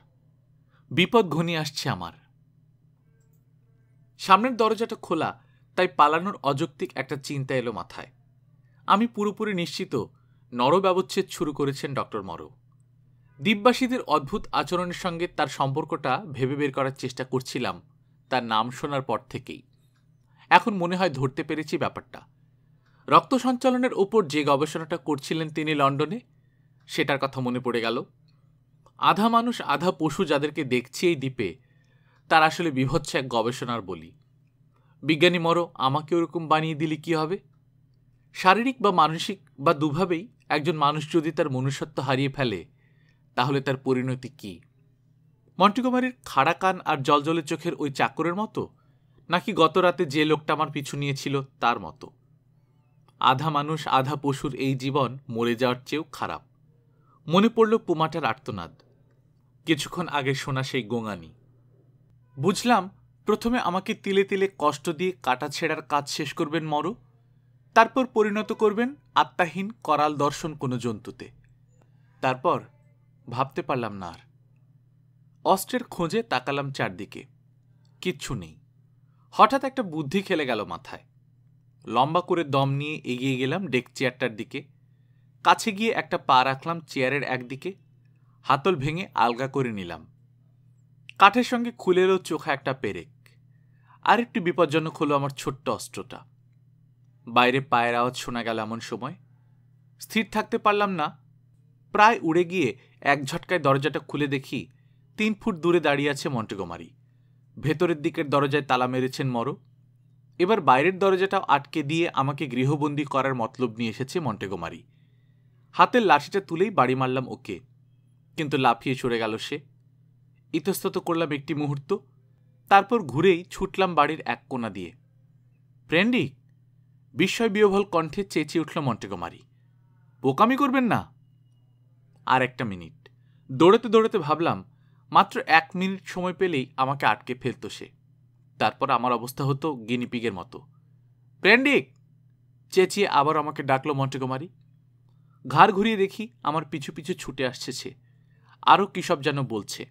বিপদ ঘনিয়ে আসছে আমার। সামনের দরজাটা খোলা, তাই পালানোর অযৌক্তিক একটা চিন্তা এলো মাথায়। আমি পুরোপুরি নিশ্চিত নর ব্যবচ্ছেদ শুরু করেছেন ডক্টর মরো। দ্বীপবাসীদের অদ্ভুত আচরণের সঙ্গে তার সম্পর্কটা ভেবে বের করার চেষ্টা করছিলাম তার নাম শোনার পর থেকেই। এখন মনে হয় ধরতে পেরেছি ব্যাপারটা। রক্ত সঞ্চালনের ওপর যে গবেষণাটা করছিলেন তিনি লন্ডনে, সেটার কথা মনে পড়ে গেল। আধা মানুষ আধা পশু যাদেরকে দেখছি এই দ্বীপে, তার আসলে বিভৎস এক গবেষণার বলি। বিজ্ঞানী মরো আমাকে ওরকম বানিয়ে দিলে কি হবে? শারীরিক বা মানসিক বা দুভাবেই একজন মানুষ যদি তার মনুষ্যত্ব হারিয়ে ফেলে, তাহলে তার পরিণতি কি? মন্টেগোমারির খাড়া কান আর জলজলে চোখের ওই চাকরের মতো, নাকি গত রাতে যে লোকটা আমার পিছু নিয়েছিল তার মতো? আধা মানুষ আধা পশুর এই জীবন মরে যাওয়ার চেয়েও খারাপ। মনে পড়ল পুমাটার আর্তনাদ, কিছুক্ষণ আগে শোনা সেই গোঙানি। বুঝলাম প্রথমে আমাকে তিলে তিলে কষ্ট দিয়ে কাটা ছেঁড়ার কাজ শেষ করবেন মরো, তারপর পরিণত করবেন আত্মাহীন করাল দর্শন কোনো জন্তুতে। তারপর ভাবতে পারলাম না আর। অস্ত্রের খোঁজে তাকালাম চারদিকে, কিচ্ছু নেই। হঠাৎ একটা বুদ্ধি খেলে গেল মাথায়। লম্বা করে দম নিয়ে এগিয়ে গেলাম ডেক চেয়ারটার দিকে। কাছে গিয়ে একটা পা রাখলাম চেয়ারের একদিকে, হাতল ভেঙে আলগা করে নিলাম। কাঠের সঙ্গে খুলে এলো চোখা একটা পেরেক। আর একটু বিপজ্জনক হলো আমার ছোট্ট অস্ত্রটা। বাইরে পায়ের আওয়াজ শোনা গেল এমন সময়। স্থির থাকতে পারলাম না, প্রায় উড়ে গিয়ে এক ঝটকায় দরজাটা খুলে দেখি 3 ফুট দূরে দাঁড়িয়ে আছে মন্টেগোমারি। ভেতরের দিকের দরজায় তালা মেরেছেন মরো। এবার বাইরের দরজাটাও আটকে দিয়ে আমাকে গৃহবন্দী করার মতলব নিয়ে এসেছে মন্টেগোমারি। হাতের লাঠিটা তুলেই বাড়ি মারলাম ওকে, কিন্তু লাফিয়ে সরে গেল সে। ইতস্তত করলাম একটি মুহূর্ত, তারপর ঘুরেই ছুটলাম বাড়ির এক কোণা দিয়ে। প্রেন্ডি, বিস্ময় বিহ্বল কণ্ঠে চেঁচিয়ে উঠল মন্টেগোমারি, বোকামি করবেন না। আর একটা মিনিট। দৌড়াতে দৌড়াতে ভাবলাম মাত্র 1 মিনিট সময় পেলেই আমাকে আটকে ফেলত সে। তারপর আমার অবস্থা হতো গিনিপিগের মতো। প্রেন্ডিক, চেঁচিয়ে আবার আমাকে ডাকলো মন্টেগোমারি। ঘাড় ঘুরিয়ে দেখি আমার পিছু পিছু ছুটে আসছে সে, আরও কী সব যেন বলছে।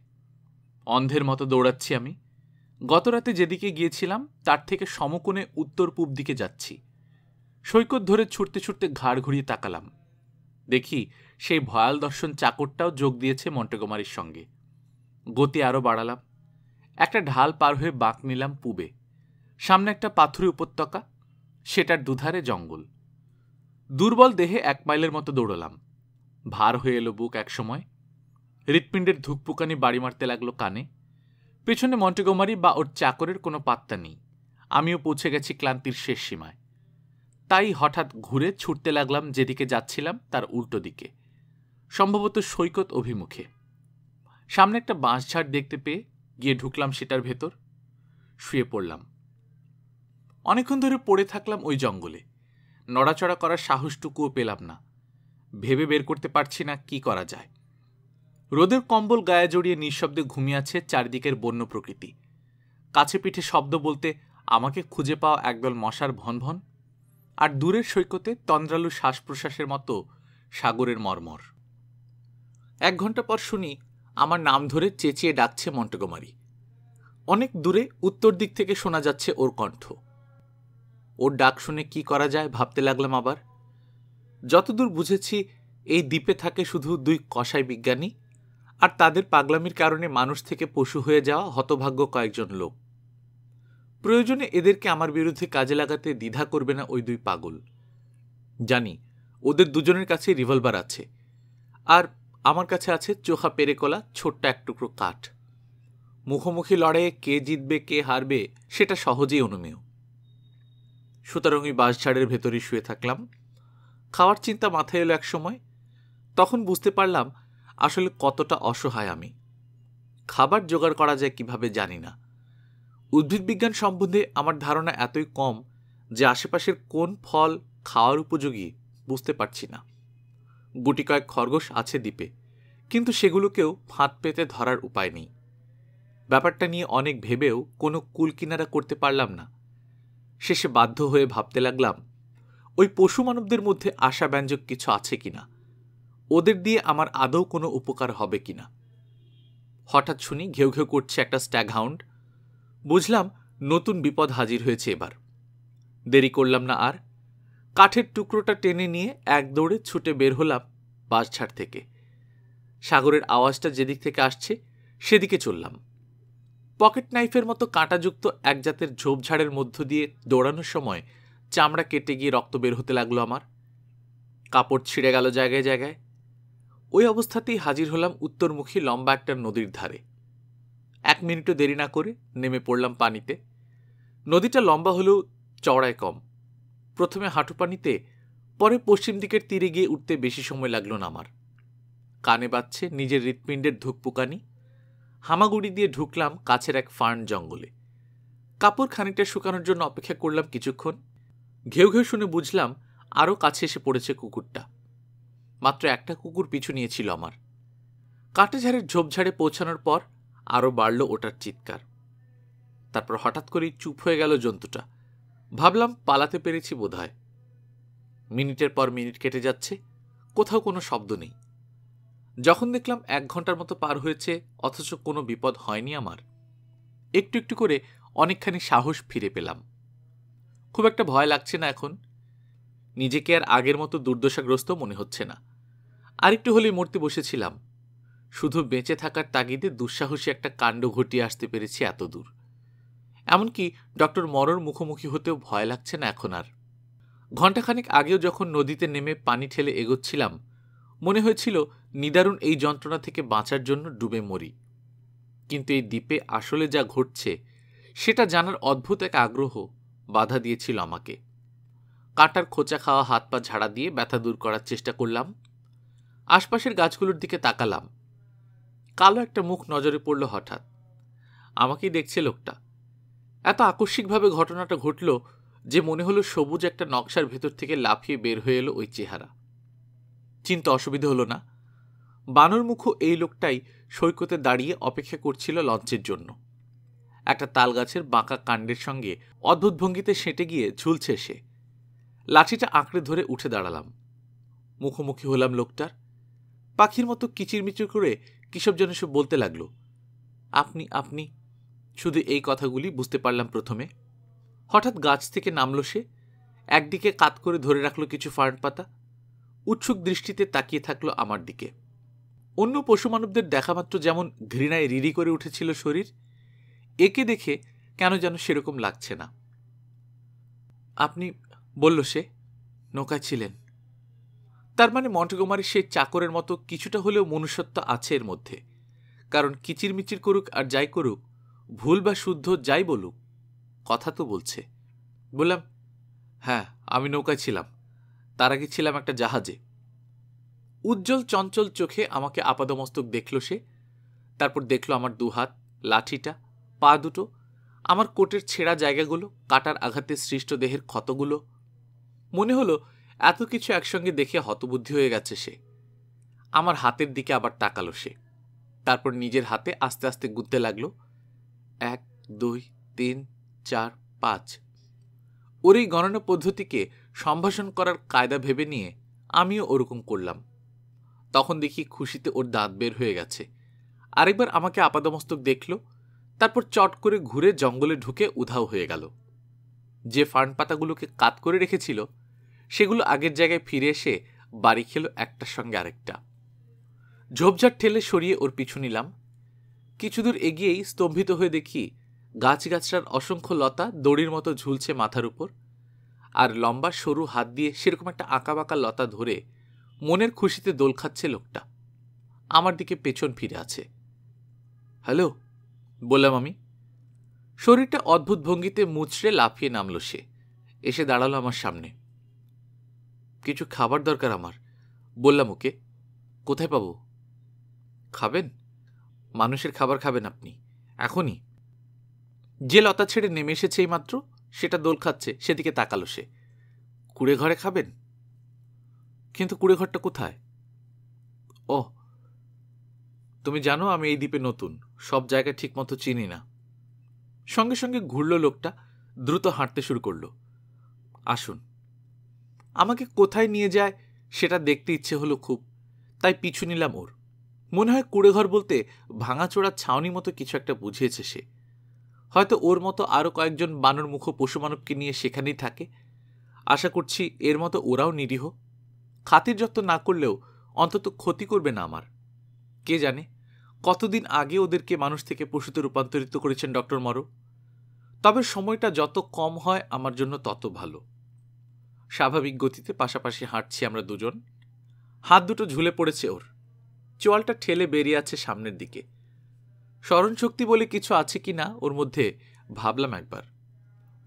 অন্ধের মতো দৌড়াচ্ছি আমি। গতরাতে যেদিকে গিয়েছিলাম তার থেকে সমকোণে উত্তর পূব দিকে যাচ্ছি। সৈকত ধরে ছুটতে ছুটতে ঘাড় ঘুরিয়ে তাকালাম। দেখি সেই ভয়াল দর্শন চাকরটাও যোগ দিয়েছে মন্টেগোমারির সঙ্গে। গতি আরও বাড়ালাম। একটা ঢাল পার হয়ে বাঁক নিলাম পূবে। সামনে একটা পাথুরে উপত্যকা, সেটার দুধারে জঙ্গল। দুর্বল দেহে 1 মাইলের মতো দৌড়লাম। ভার হয়ে এলো বুক এক সময়। হৃৎপিণ্ডের ধুকপুকানি বাড়ি মারতে লাগলো কানে। পেছনে মন্টেগোমারি বা ওর চাকরের কোনো পাত্তা নেই। আমিও পৌঁছে গেছি ক্লান্তির শেষ সীমায়। তাই হঠাৎ ঘুরে ছুটতে লাগলাম যেদিকে যাচ্ছিলাম তার উল্টো দিকে, সম্ভবত সৈকত অভিমুখে। সামনে একটা বাঁশঝাড় দেখতে পেয়ে গিয়ে ঢুকলাম সেটার ভেতর। শুয়ে পড়লাম। অনেকক্ষণ ধরে পড়ে থাকলাম ওই জঙ্গলে। নড়াচড়া করার সাহসটুকুও পেলাম না। ভেবে বের করতে পারছি না কি করা যায়। রোদের কম্বল গায়ে জড়িয়ে নিঃশব্দে ঘুমিয়ে আছে চারদিকের বন্য প্রকৃতি। কাছে পিঠে শব্দ বলতে আমাকে খুঁজে পাওয়া একদল মশার ভনভন, আর দূরের সৈকতে তন্দ্রালু শ্বাস প্রশ্বাসের মতো সাগরের মর্মর। 1 ঘন্টা পর শুনি আমার নাম ধরে চেঁচিয়ে ডাকছে মন্টেগোমারি। অনেক দূরে উত্তর দিক থেকে শোনা যাচ্ছে ওর কণ্ঠ। ওর ডাক শুনে কি করা যায় ভাবতে লাগলাম আবার। যতদূর বুঝেছি এই দ্বীপে থাকে শুধু 2 কসাই বিজ্ঞানী, আর তাদের পাগলামির কারণে মানুষ থেকে পশু হয়ে যাওয়া হতভাগ্য কয়েকজন লোক। প্রয়োজনে এদেরকে আমার বিরুদ্ধে কাজে লাগাতে দ্বিধা করবে না ওই 2 পাগল। জানি ওদের দুজনের কাছে রিভলভার আছে, আর আমার কাছে আছে চোখা পেরেকলা ছোট্ট এক টুকরো কাঠ। মুখোমুখি লড়াইয়ে কে জিতবে কে হারবে সেটা সহজেই অনুমেয়। সুতরাং ওই বাঁশঝাড়ের ভেতরেই শুয়ে থাকলাম। খাওয়ার চিন্তা মাথায় এলো এক সময়। তখন বুঝতে পারলাম আসলে কতটা অসহায় আমি। খাবার জোগাড় করা যায় কিভাবে জানি না। উদ্ভিদবিজ্ঞান সম্বন্ধে আমার ধারণা এতই কম যে আশেপাশের কোন ফল খাওয়ার উপযোগী বুঝতে পারছি না। গুটি কয়েক খরগোশ আছে দ্বীপে, কিন্তু সেগুলোকেও ফাঁদ পেতে ধরার উপায় নেই। ব্যাপারটা নিয়ে অনেক ভেবেও কোনো কুল কিনারা করতে পারলাম না। শেষে বাধ্য হয়ে ভাবতে লাগলাম ওই পশু মানবদের মধ্যে আশাব্যঞ্জক কিছু আছে কিনা, ওদের দিয়ে আমার আদৌ কোনো উপকার হবে কিনা। হঠাৎ শুনি ঘেউ ঘেউ করছে একটা স্ট্যাগ হাউন্ড। বুঝলাম নতুন বিপদ হাজির হয়েছে এবার। দেরি করলাম না আর। কাঠের টুকরোটা টেনে নিয়ে এক দৌড়ে ছুটে বের হলাম বাঁশঝাড় থেকে। সাগরের আওয়াজটা যেদিক থেকে আসছে সেদিকে চললাম। পকেট নাইফের মতো কাঁটাযুক্ত এক জাতের ঝোপঝাড়ের মধ্য দিয়ে দৌড়ানোর সময় চামড়া কেটে গিয়ে রক্ত বের হতে লাগলো আমার। কাপড় ছিঁড়ে গেল জায়গায় জায়গায়। ওই অবস্থাতেই হাজির হলাম উত্তরমুখী লম্বা একটা নদীর ধারে। 1 মিনিটও দেরি না করে নেমে পড়লাম পানিতে। নদীটা লম্বা হলেও চওড়ায় কম। প্রথমে হাঁটু পানিতে, পরে পশ্চিম দিকের তীরে গিয়ে উঠতে বেশি সময় লাগলো না আমার। কানে বাজছে নিজের হৃৎপিণ্ডের ধুকপুকানি। হামাগুড়ি দিয়ে ঢুকলাম কাছের এক ফার্ন জঙ্গলে। কাপড় খানিকটা শুকানোর জন্য অপেক্ষা করলাম কিছুক্ষণ। ঘেউ ঘেউ শুনে বুঝলাম আরও কাছে এসে পড়েছে কুকুরটা। মাত্র একটা কুকুর পিছু নিয়েছিল আমার। কাঁটাঝাড়ের ঝোপঝাড়ে পৌঁছানোর পর আরও বাড়ল ওটার চিৎকার। তারপর হঠাৎ করেই চুপ হয়ে গেল জন্তুটা। ভাবলাম পালাতে পেরেছি বোধহয়। মিনিটের পর মিনিট কেটে যাচ্ছে, কোথাও কোনো শব্দ নেই। যখন দেখলাম 1 ঘন্টার মতো পার হয়েছে, অথচ কোনো বিপদ হয়নি আমার, একটু একটু করে অনেকখানি সাহস ফিরে পেলাম। খুব একটা ভয় লাগছে না এখন। নিজেকে আর আগের মতো দুর্দশাগ্রস্ত মনে হচ্ছে না। আরেকটু হলেই মরতে বসেছিলাম। শুধু বেঁচে থাকার তাগিদে দুঃসাহসী একটা কাণ্ড ঘটিয়ে আসতে পেরেছি এত দূর। এমনকি ডক্টর মরোর মুখোমুখি হতেও ভয় লাগছে না এখন আর। ঘণ্টাখানেক আগেও যখন নদীতে নেমে পানি ঠেলে এগোচ্ছিলাম, মনে হয়েছিল নিদারুণ এই যন্ত্রণা থেকে বাঁচার জন্য ডুবে মরি। কিন্তু এই দ্বীপে আসলে যা ঘটছে সেটা জানার অদ্ভুত এক আগ্রহ বাধা দিয়েছিল আমাকে। কাঁটার খোঁচা খাওয়া হাত পা ঝাড়া দিয়ে ব্যথা দূর করার চেষ্টা করলাম। আশপাশের গাছগুলোর দিকে তাকালাম। কালো একটা মুখ নজরে পড়ল হঠাৎ। আমাকেই দেখছে লোকটা। এত আকস্মিকভাবে ঘটনাটা ঘটল যে মনে হলো সবুজ একটা নকশার ভেতর থেকে লাফিয়ে বের হয়ে এলো ওই চেহারা। চিন্তা অসুবিধা হলো না। বানর মুখো এই লোকটাই সৈকতে দাঁড়িয়ে অপেক্ষা করছিল লঞ্চের জন্য। একটা তাল গাছের বাঁকা কাণ্ডের সঙ্গে অদ্ভুত ভঙ্গিতে সেঁটে গিয়ে ঝুলছে সে। লাঠিটা আঁকড়ে ধরে উঠে দাঁড়ালাম। মুখোমুখি হলাম লোকটার। পাখির মতো কিচিরমিচির করে কিসব যেন সে বলতে লাগলো। আপনি আপনি শুধু এই কথাগুলি বুঝতে পারলাম প্রথমে। হঠাৎ গাছ থেকে নামলো সে, একদিকে কাত করে ধরে রাখলো কিছু ফার্ন পাতা, উৎসুক দৃষ্টিতে তাকিয়ে থাকলো আমার দিকে। অন্য পশুমানবদের দেখামাত্র যেমন ঘৃণায় রিরি করে উঠেছিল শরীর, একে দেখে কেন যেন সেরকম লাগছে না। আপনি, বলল সে, নৌকায় ছিলেন। তার মানে মন্টেগোমারির সেই চাকরের মতো কিছুটা হলেও মনুষ্যত্ব আছে এর মধ্যে। কারণ কিচিরমিচির করুক আর যাই করুক, ভুল বা শুদ্ধ যাই বলুক, কথা তো বলছে। বললাম, হ্যাঁ, আমি নৌকায় ছিলাম। তার আগে ছিলাম একটা জাহাজে। উজ্জ্বল চঞ্চল চোখে আমাকে আপাদমস্তক দেখল সে। তারপর দেখল আমার দুহাত, লাঠিটা, পা দুটো, আমার কোটের ছেঁড়া জায়গাগুলো, কাটার আঘাতে সৃষ্ট দেহের ক্ষতগুলো। মনে হলো এত কিছু একসঙ্গে দেখে হতবুদ্ধি হয়ে গেছে সে। আমার হাতের দিকে আবার তাকালো সে। তারপর নিজের হাতে আস্তে আস্তে গুনতে লাগলো। 1, 2, 3, 4, 5। ওর এই গণনা পদ্ধতিকে সম্ভাষণ করার কায়দা ভেবে নিয়ে আমিও ওরকম করলাম। তখন দেখি খুশিতে ওর দাঁত বের হয়ে গেছে। আরেকবার আমাকে আপাদমস্তক দেখল। তারপর চট করে ঘুরে জঙ্গলে ঢুকে উধাও হয়ে গেল। যে ফার্ন পাতাগুলোকে কাত করে রেখেছিল সেগুলো আগের জায়গায় ফিরে এসে বাড়ি খেল একটার সঙ্গে আরেকটা। ঝোপঝাড় ঠেলে সরিয়ে ওর পিছু নিলাম। কিছু দূর এগিয়েই স্তম্ভিত হয়ে দেখি গাছগাছড়ার অসংখ্য লতা দড়ির মতো ঝুলছে মাথার উপর। আর লম্বা সরু হাত দিয়ে সেরকম একটা আঁকাবাঁকা লতা ধরে মনের খুশিতে দোল খাচ্ছে লোকটা। আমার দিকে পেছন ফিরে আছে। হ্যালো, বললাম আমি। শরীরটা অদ্ভুত ভঙ্গিতে মুচড়ে লাফিয়ে নামল সে, এসে দাঁড়ালো আমার সামনে। কিছু খাবার দরকার আমার, বললাম ওকে। কোথায় পাবো? খাবেন? মানুষের খাবার খাবেন আপনি এখনই? যে লতা ছেড়ে নেমে এসেছে এই মাত্র, সেটা দোল খাচ্ছে, সেদিকে তাকালো সে। কুড়ে ঘরে খাবেন? কিন্তু কুড়ে ঘরটা কোথায়? ও, তুমি জানো আমি এই দ্বীপে নতুন, সব জায়গা ঠিক মতো চিনি না। সঙ্গে সঙ্গে ঘুরল লোকটা, দ্রুত হাঁটতে শুরু করল। আসুন। আমাকে কোথায় নিয়ে যায় সেটা দেখতে ইচ্ছে হলো খুব, তাই পিছু নিলাম ওর। মনে হয় কুড়েঘর বলতে ভাঙাচোরা ছাউনি মতো কিছু একটা বুঝিয়েছে সে। হয়তো ওর মতো আরও কয়েকজন বানর মুখো পশুমানবকে নিয়ে সেখানেই থাকে। আশা করছি এর মতো ওরাও নিরীহ। খাতির যত্ন না করলেও অন্তত ক্ষতি করবে না আমার। কে জানে কতদিন আগে ওদেরকে মানুষ থেকে পশুতে রূপান্তরিত করেছেন ডক্টর মরো। তবে সময়টা যত কম হয় আমার জন্য তত ভালো। স্বাভাবিক গতিতে পাশাপাশি হাঁটছি আমরা দুজন। হাত দুটো ঝুলে পড়েছে ওর। চোয়ালটা ঠেলে বেরিয়ে আছে সামনের দিকে। স্মরণশক্তি বলে কিছু আছে কি না ওর মধ্যে ভাবলাম একবার।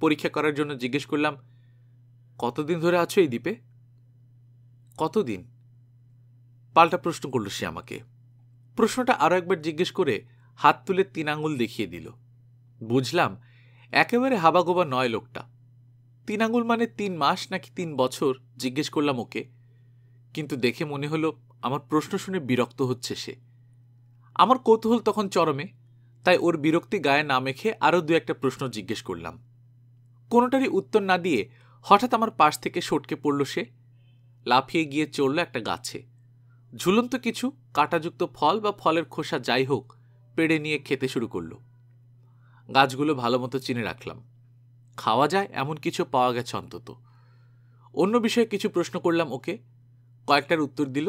পরীক্ষা করার জন্য জিজ্ঞেস করলাম, কতদিন ধরে আছো এই দ্বীপে? কতদিন? পাল্টা প্রশ্ন করল সে আমাকে। প্রশ্নটা আরো একবার জিজ্ঞেস করে হাত তুলে 3 আঙুল দেখিয়ে দিল। বুঝলাম একেবারে হাবাগোবা নয় লোকটা। 3 আঙুল মানে 3 মাস নাকি 3 বছর জিজ্ঞেস করলাম ওকে। কিন্তু দেখে মনে হলো আমার প্রশ্ন শুনে বিরক্ত হচ্ছে সে। আমার কৌতূহল তখন চরমে, তাই ওর বিরক্তি গায়ে না মেখে আরও দু একটা প্রশ্ন জিজ্ঞেস করলাম। কোনোটারই উত্তর না দিয়ে হঠাৎ আমার পাশ থেকে সটকে পড়ল সে, লাফিয়ে গিয়ে চড়ল একটা গাছে। ঝুলন্ত কিছু কাঁটাযুক্ত ফল বা ফলের খোসা যাই হোক পেড়ে নিয়ে খেতে শুরু করল। গাছগুলো ভালো মতো চিনে রাখলাম, খাওয়া যায় এমন কিছু পাওয়া গেছে অন্তত। অন্য বিষয়ে কিছু প্রশ্ন করলাম ওকে, কয়েকটার উত্তর দিল,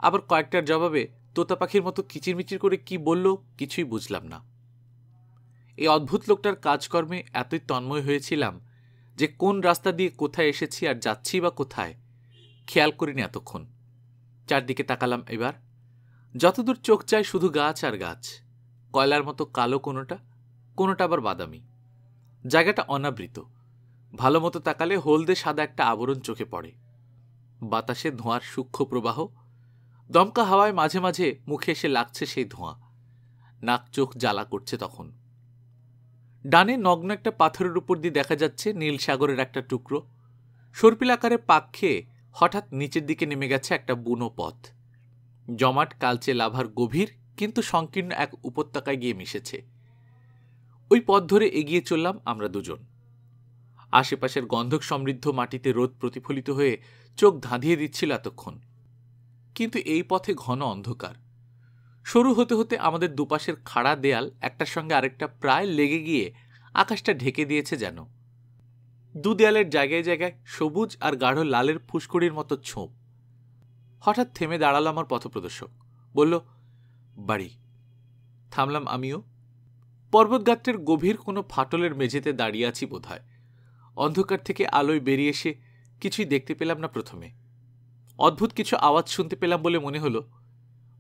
আবার কয়েকটার জবাবে তোতা পাখির মতো কিচিরমিচির করে কি বলল কিছুই বুঝলাম না। এই অদ্ভুত লোকটার কাজকর্মে এতই তন্ময় হয়েছিলাম যে কোন রাস্তা দিয়ে কোথায় এসেছি আর যাচ্ছি বা কোথায় খেয়াল করিনি এতক্ষণ। চারদিকে তাকালাম এবার, যতদূর চোখ যায় শুধু গাছ আর গাছ, কয়লার মতো কালো কোনোটা, কোনোটা আবার বাদামি। জায়গাটা অনাবৃত, ভালো মতো তাকালে হলদে সাদা একটা আবরণ চোখে পড়ে। বাতাসে ধোঁয়ার সূক্ষ্ম প্রবাহ, দমকা হাওয়ায় মাঝে মাঝে মুখে এসে লাগছে সেই ধোঁয়া, নাক চোখ জ্বালা করছে তখন। ডানে নগ্ন একটা পাথরের উপর দিয়ে দেখা যাচ্ছে নীল সাগরের একটা টুকরো, সর্পিল আকারে পাক খেয়ে হঠাৎ নিচের দিকে নেমে গেছে একটা বুনো পথ, জমাট কালচে লাভার গভীর কিন্তু সংকীর্ণ এক উপত্যকায় গিয়ে মিশেছে। ওই পথ ধরে এগিয়ে চললাম আমরা দুজন। আশেপাশের গন্ধক সমৃদ্ধ মাটিতে রোদ প্রতিফলিত হয়ে চোখ ধাঁধিয়ে দিচ্ছিল এতক্ষণ, কিন্তু এই পথে ঘন অন্ধকার। শুরু হতে হতে আমাদের দুপাশের খাড়া দেয়াল একটার সঙ্গে আরেকটা প্রায় লেগে গিয়ে আকাশটা ঢেকে দিয়েছে যেন। দু দেয়ালের জায়গায় জায়গায় সবুজ আর গাঢ় লালের ফুসকুড়ির মতো ছোপ। হঠাৎ থেমে দাঁড়ালো আমার পথপ্রদর্শক, বলল, বাড়ি। থামলাম আমিও। পর্বতগাত্রের গভীর কোনো ফাটলের মেঝেতে দাঁড়িয়ে আছি বোধহয়। অন্ধকার থেকে আলোয় বেরিয়ে এসে কিছুই দেখতে পেলাম না প্রথমে। অদ্ভুত কিছু আওয়াজ শুনতে পেলাম বলে মনে হলো।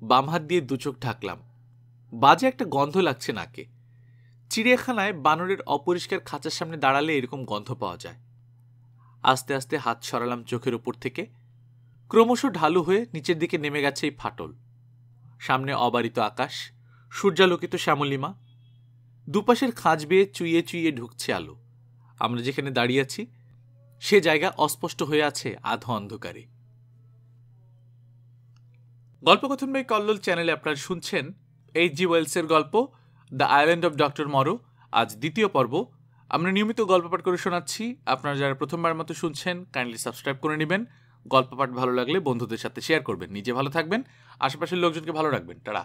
বাম হাত দিয়ে দুচোখ ঢাকলাম, বাজে একটা গন্ধ লাগছে নাকে। চিড়িয়াখানায় বানরের অপরিষ্কার খাঁচার সামনে দাঁড়ালে এরকম গন্ধ পাওয়া যায়। আস্তে আস্তে হাত সরালাম চোখের উপর থেকে। ক্রমশ ঢালু হয়ে নিচের দিকে নেমে গেছে এই ফাটল। সামনে অবারিত আকাশ, সূর্যালোকিত শ্যামলিমা, দুপাশের খাঁজ বেয়ে চুইয়ে চুইয়ে ঢুকছে আলো। আমরা যেখানে দাঁড়িয়ে আছি সে জায়গা অস্পষ্ট হয়ে আছে আধো অন্ধকারে। গল্পকথন বাই কল্লোল চ্যানেলে আপনারা শুনছেন এইচ.জি. ওয়েলসের গল্প দ্য আইল্যান্ড অব ডক্টর মরো। আজ দ্বিতীয় পর্ব। আমরা নিয়মিত গল্প পাঠ করে শোনাচ্ছি। আপনারা যারা প্রথমবার মতো শুনছেন কাইন্ডলি সাবস্ক্রাইব করে নেবেন। গল্প পাঠ ভালো লাগলে বন্ধুদের সাথে শেয়ার করবেন। নিজে ভালো থাকবেন, আশেপাশের লোকজনকে ভালো রাখবেন। টাটা।